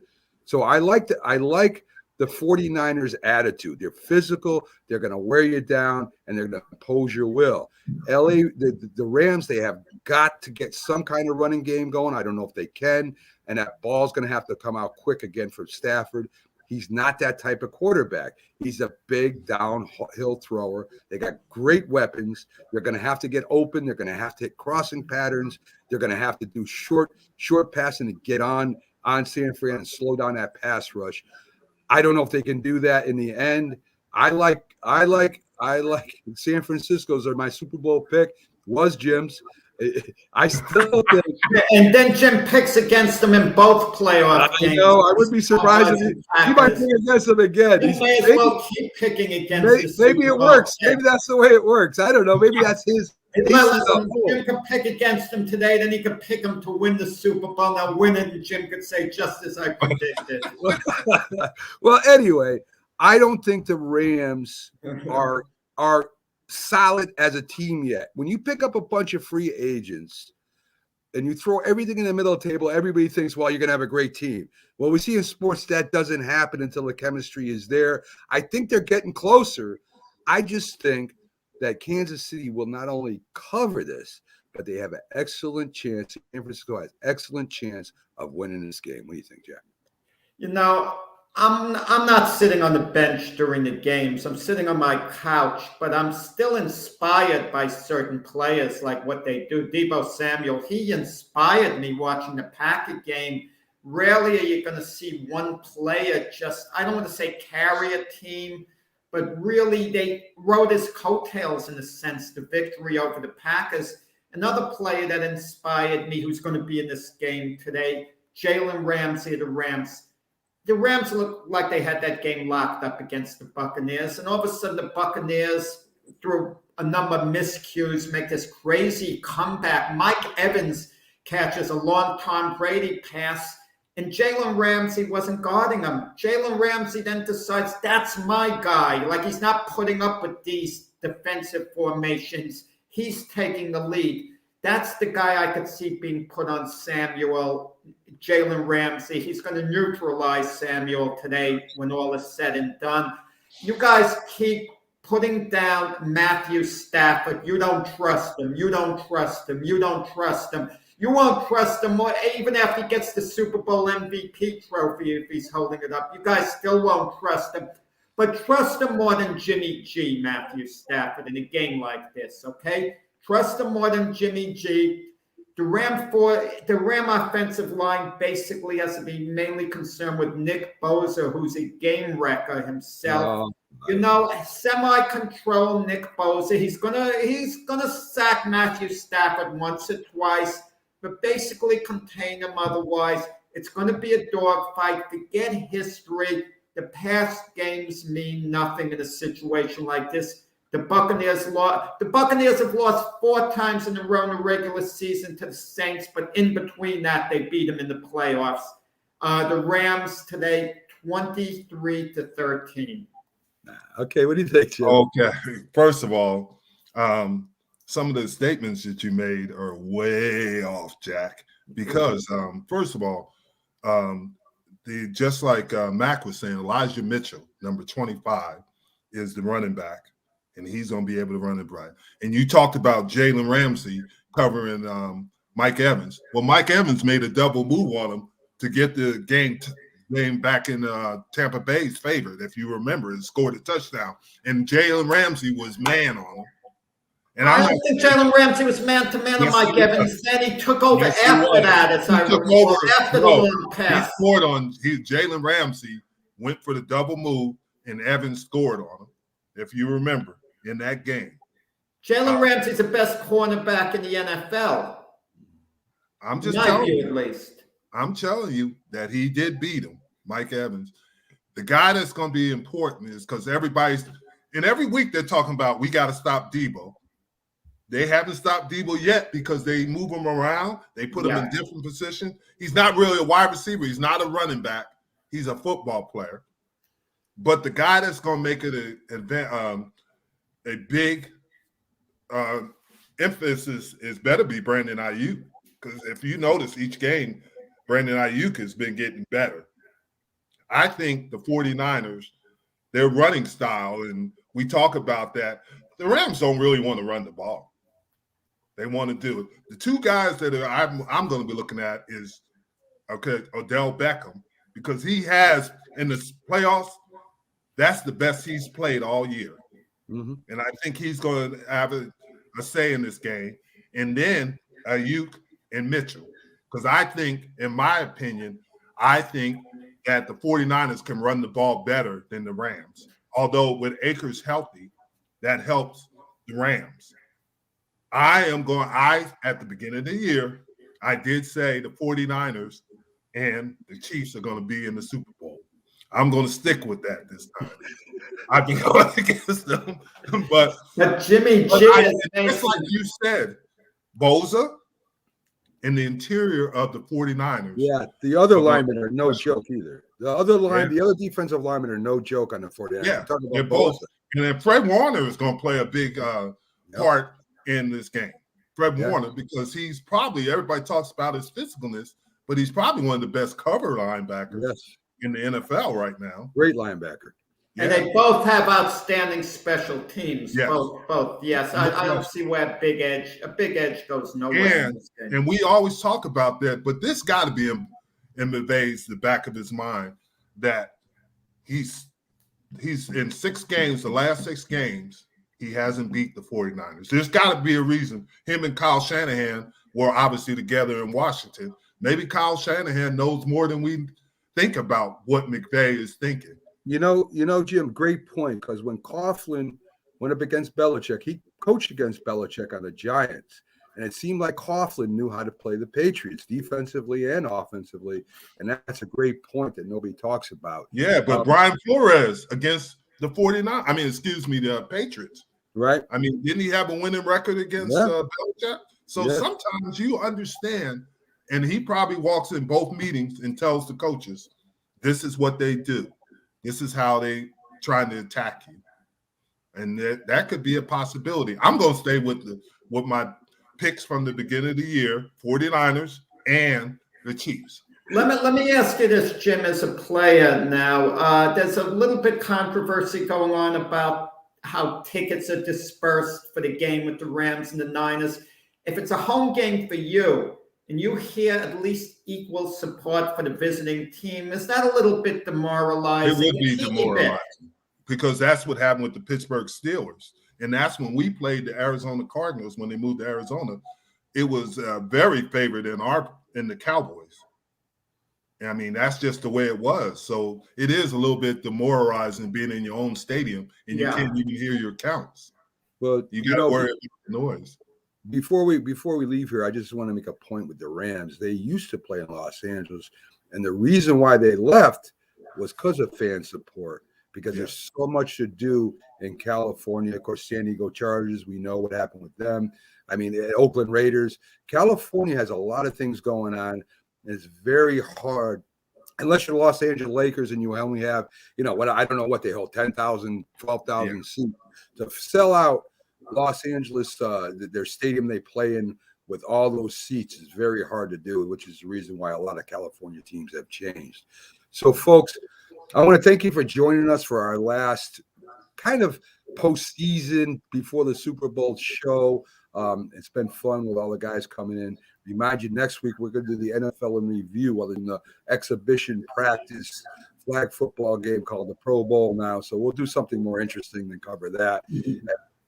So I like the 49ers attitude. They're physical, they're going to wear you down, and they're going to impose your will. The Rams, they have got to get some kind of running game going. I don't know if they can, and that ball's going to have to come out quick again for Stafford. He's not that type of quarterback. He's a big downhill thrower. They got great weapons. They're going to have to get open. They're going to have to hit crossing patterns. They're going to have to do short passing to get on San Fran and slow down that pass rush. I don't know if they can do that in the end. I like San Francisco's are my Super Bowl pick. Was Jim's. I still think. And then Jim picks against them in both playoff games. I know. I wouldn't be surprised if he might pick against them again. He may as well keep picking against maybe it works. Maybe that's the way it works. I don't know. Maybe that's his. Jim could pick against them today, then he could pick them to win the Super Bowl. Now win it, and Jim could say, just as I predicted. Well, anyway, I don't think the Rams are solid as a team yet. When you pick up a bunch of free agents and you throw everything in the middle of the table, everybody thinks, well, you're going to have a great team. Well, we see in sports that doesn't happen until the chemistry is there. I think they're getting closer. I just think that Kansas City will not only cover this, but they have an excellent chance. San Francisco has excellent chance of winning this game. What do you think, Jack? You know, I'm not sitting on the bench during the games. I'm sitting on my couch, but I'm still inspired by certain players, like what they do. Deebo Samuel, he inspired me watching the Packer game. Rarely are you going to see one player just, I don't want to say carry a team, but really they rode his coattails in a sense, the victory over the Packers. Another player that inspired me who's going to be in this game today, Jalen Ramsey of the Rams. The Rams looked like they had that game locked up against the Buccaneers. And all of a sudden, the Buccaneers, through a number of miscues, make this crazy comeback. Mike Evans catches a long Tom Brady pass, and Jalen Ramsey wasn't guarding him. Jalen Ramsey then decides, that's my guy. Like, he's not putting up with these defensive formations. He's taking the lead. That's the guy I could see being put on Samuel, Jalen Ramsey. He's going to neutralize Samuel today when all is said and done. You guys keep putting down Matthew Stafford. You don't trust him. You don't trust him. You don't trust him. You won't trust him more, even after he gets the Super Bowl MVP trophy if he's holding it up. You guys still won't trust him. But trust him more than Jimmy G, Matthew Stafford, in a game like this, okay? Trust him more than Jimmy G. The Ram offensive line basically has to be mainly concerned with Nick Bosa, who's a game wrecker himself. You know, semi-control Nick Bosa. He's gonna sack Matthew Stafford once or twice, but basically contain him. Otherwise, it's going to be a dogfight. Forget history. The past games mean nothing in a situation like this. The Buccaneers lost. The Buccaneers have lost 4 times in a row in the regular season to the Saints, but in between that, they beat them in the playoffs. The Rams today, 23-13. Okay, what do you think, Jim? Okay, first of all, some of the statements that you made are way off, Jack. Because first of all, just like Mac was saying, Elijah Mitchell, number 25, is the running back, and he's going to be able to run it right. And you talked about Jalen Ramsey covering Mike Evans. Well, Mike Evans made a double move on him to get the game back in Tampa Bay's favor, if you remember, and scored a touchdown. And Jalen Ramsey was man on him. And I don't think Jalen Ramsey was man-to-man on Mike Evans. Then he took over after that, as I recall, after the long pass. He scored on Jalen Ramsey, went for the double move, and Evans scored on him, if you remember, in that game. Jalen Ramsey's the best cornerback in the NFL. I'm just telling you, at least. I'm telling you that he did beat him, Mike Evans. The guy that's going to be important is because everybody's – and every week they're talking about we got to stop Debo. They haven't stopped Debo yet because they move him around. They put him in different positions. He's not really a wide receiver. He's not a running back. He's a football player. But the guy that's going to make it a big emphasis is better be Brandon Ayuk. Because if you notice each game, Brandon Ayuk has been getting better. I think the 49ers, their running style, and we talk about that, the Rams don't really want to run the ball. They want to do it. The two guys that I'm going to be looking at is, Odell Beckham, because he has, in the playoffs, that's the best he's played all year. Mm-hmm. And I think he's going to have a say in this game. And then Ayuk and Mitchell. Because I think, in my opinion, that the 49ers can run the ball better than the Rams. Although with Akers healthy, that helps the Rams. At the beginning of the year, I did say the 49ers and the Chiefs are going to be in the Super Bowl. I'm going to stick with that this time. I've been going against them. But Jimmy G, just like you said, Bosa in the interior of the 49ers. Yeah, the other linemen are no joke either. The other defensive linemen are no joke on the 49ers. Yeah, Talking they're about both. Bosa. And then Fred Warner is going to play a big part in this game. Fred Warner, because he's probably, everybody talks about his physicalness, but he's probably one of the best cover linebackers in the NFL right now. Great linebacker. And they both have outstanding special teams. Yes. Both. Yes. I don't see where a big edge goes nowhere. And we always talk about that, but this got to be in McVay's the back of his mind that he's in 6 games, the last 6 games, he hasn't beat the 49ers. There's got to be a reason. Him and Kyle Shanahan were obviously together in Washington. Maybe Kyle Shanahan knows more than we think about what McVay is thinking. You know, Jim, great point, because when Coughlin went up against Belichick, he coached against Belichick on the Giants, and it seemed like Coughlin knew how to play the Patriots defensively and offensively, and that's a great point that nobody talks about. Yeah, but Brian Flores against the 49ers, the Patriots. Right. I mean, didn't he have a winning record against Belichick? So sometimes you understand, and he probably walks in both meetings and tells the coaches, this is what they do. This is how they trying to attack you. And that could be a possibility. I'm going to stay with my picks from the beginning of the year, 49ers and the Chiefs. Let me ask you this, Jim, as a player now. There's a little bit controversy going on about how tickets are dispersed for the game with the Rams and the Niners. If it's a home game for you and you hear at least equal support for the visiting team, is that a little bit demoralizing? It would be demoralizing because that's what happened with the Pittsburgh Steelers. And that's when we played the Arizona Cardinals when they moved to Arizona. It was very favored in the Cowboys. I mean, that's just the way it was. So it is a little bit demoralizing being in your own stadium and you can't even hear your counts. Well, you got to worry about the noise. Before we leave here, I just want to make a point with the Rams. They used to play in Los Angeles, and the reason why they left was because of fan support. because there's so much to do in California. Of course, San Diego Chargers, we know what happened with them. I mean, Oakland Raiders. California has a lot of things going on. It's very hard, unless you're the Los Angeles Lakers and you only have, I don't know what they hold, 10,000, 12,000 seats. To sell out Los Angeles, their stadium they play in with all those seats is very hard to do, which is the reason why a lot of California teams have changed. So, folks, I want to thank you for joining us for our last kind of postseason before the Super Bowl show. It's been fun with all the guys coming in. Remind you, next week we're going to do the NFL in review, other than the exhibition practice flag football game called the Pro Bowl now. So we'll do something more interesting than cover that.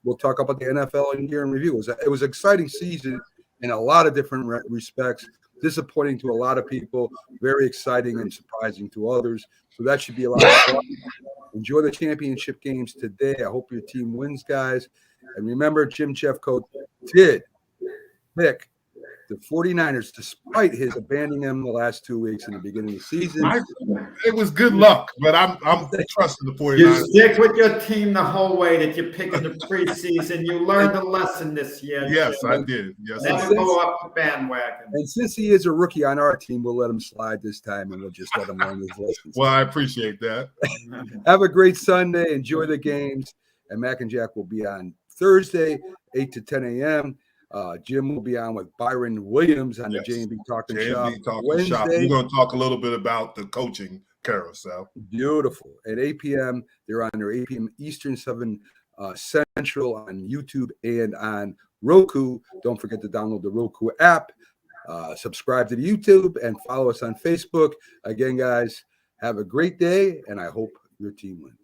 We'll talk about the NFL in year in review. It was an exciting season in a lot of different respects. Disappointing to a lot of people, very exciting and surprising to others. So that should be a lot of fun. Enjoy the championship games today. I hope your team wins, guys. And remember, Jim Jeffcoat did pick the 49ers, despite his abandoning them the last 2 weeks in the beginning of the season. It was good luck, but I'm trusting the 49ers. You stick with your team the whole way that you pick in the preseason. You learned a lesson this year. Yes, I did. Yes, I Never did. go up the bandwagon. And since he is a rookie on our team, we'll let him slide this time, and we'll just let him learn his lessons. Well, I appreciate that. Have a great Sunday. Enjoy the games. And Mac and Jack will be on Thursday, 8 to 10 a.m. Jim will be on with Byron Williams on the J&B Talking Shop. Wednesday. We're going to talk a little bit about the coaching carousel. Beautiful. At 8 p.m., they're on their 8 p.m. Eastern, 7 Central on YouTube and on Roku. Don't forget to download the Roku app. Subscribe to the YouTube and follow us on Facebook. Again, guys, have a great day, and I hope your team wins.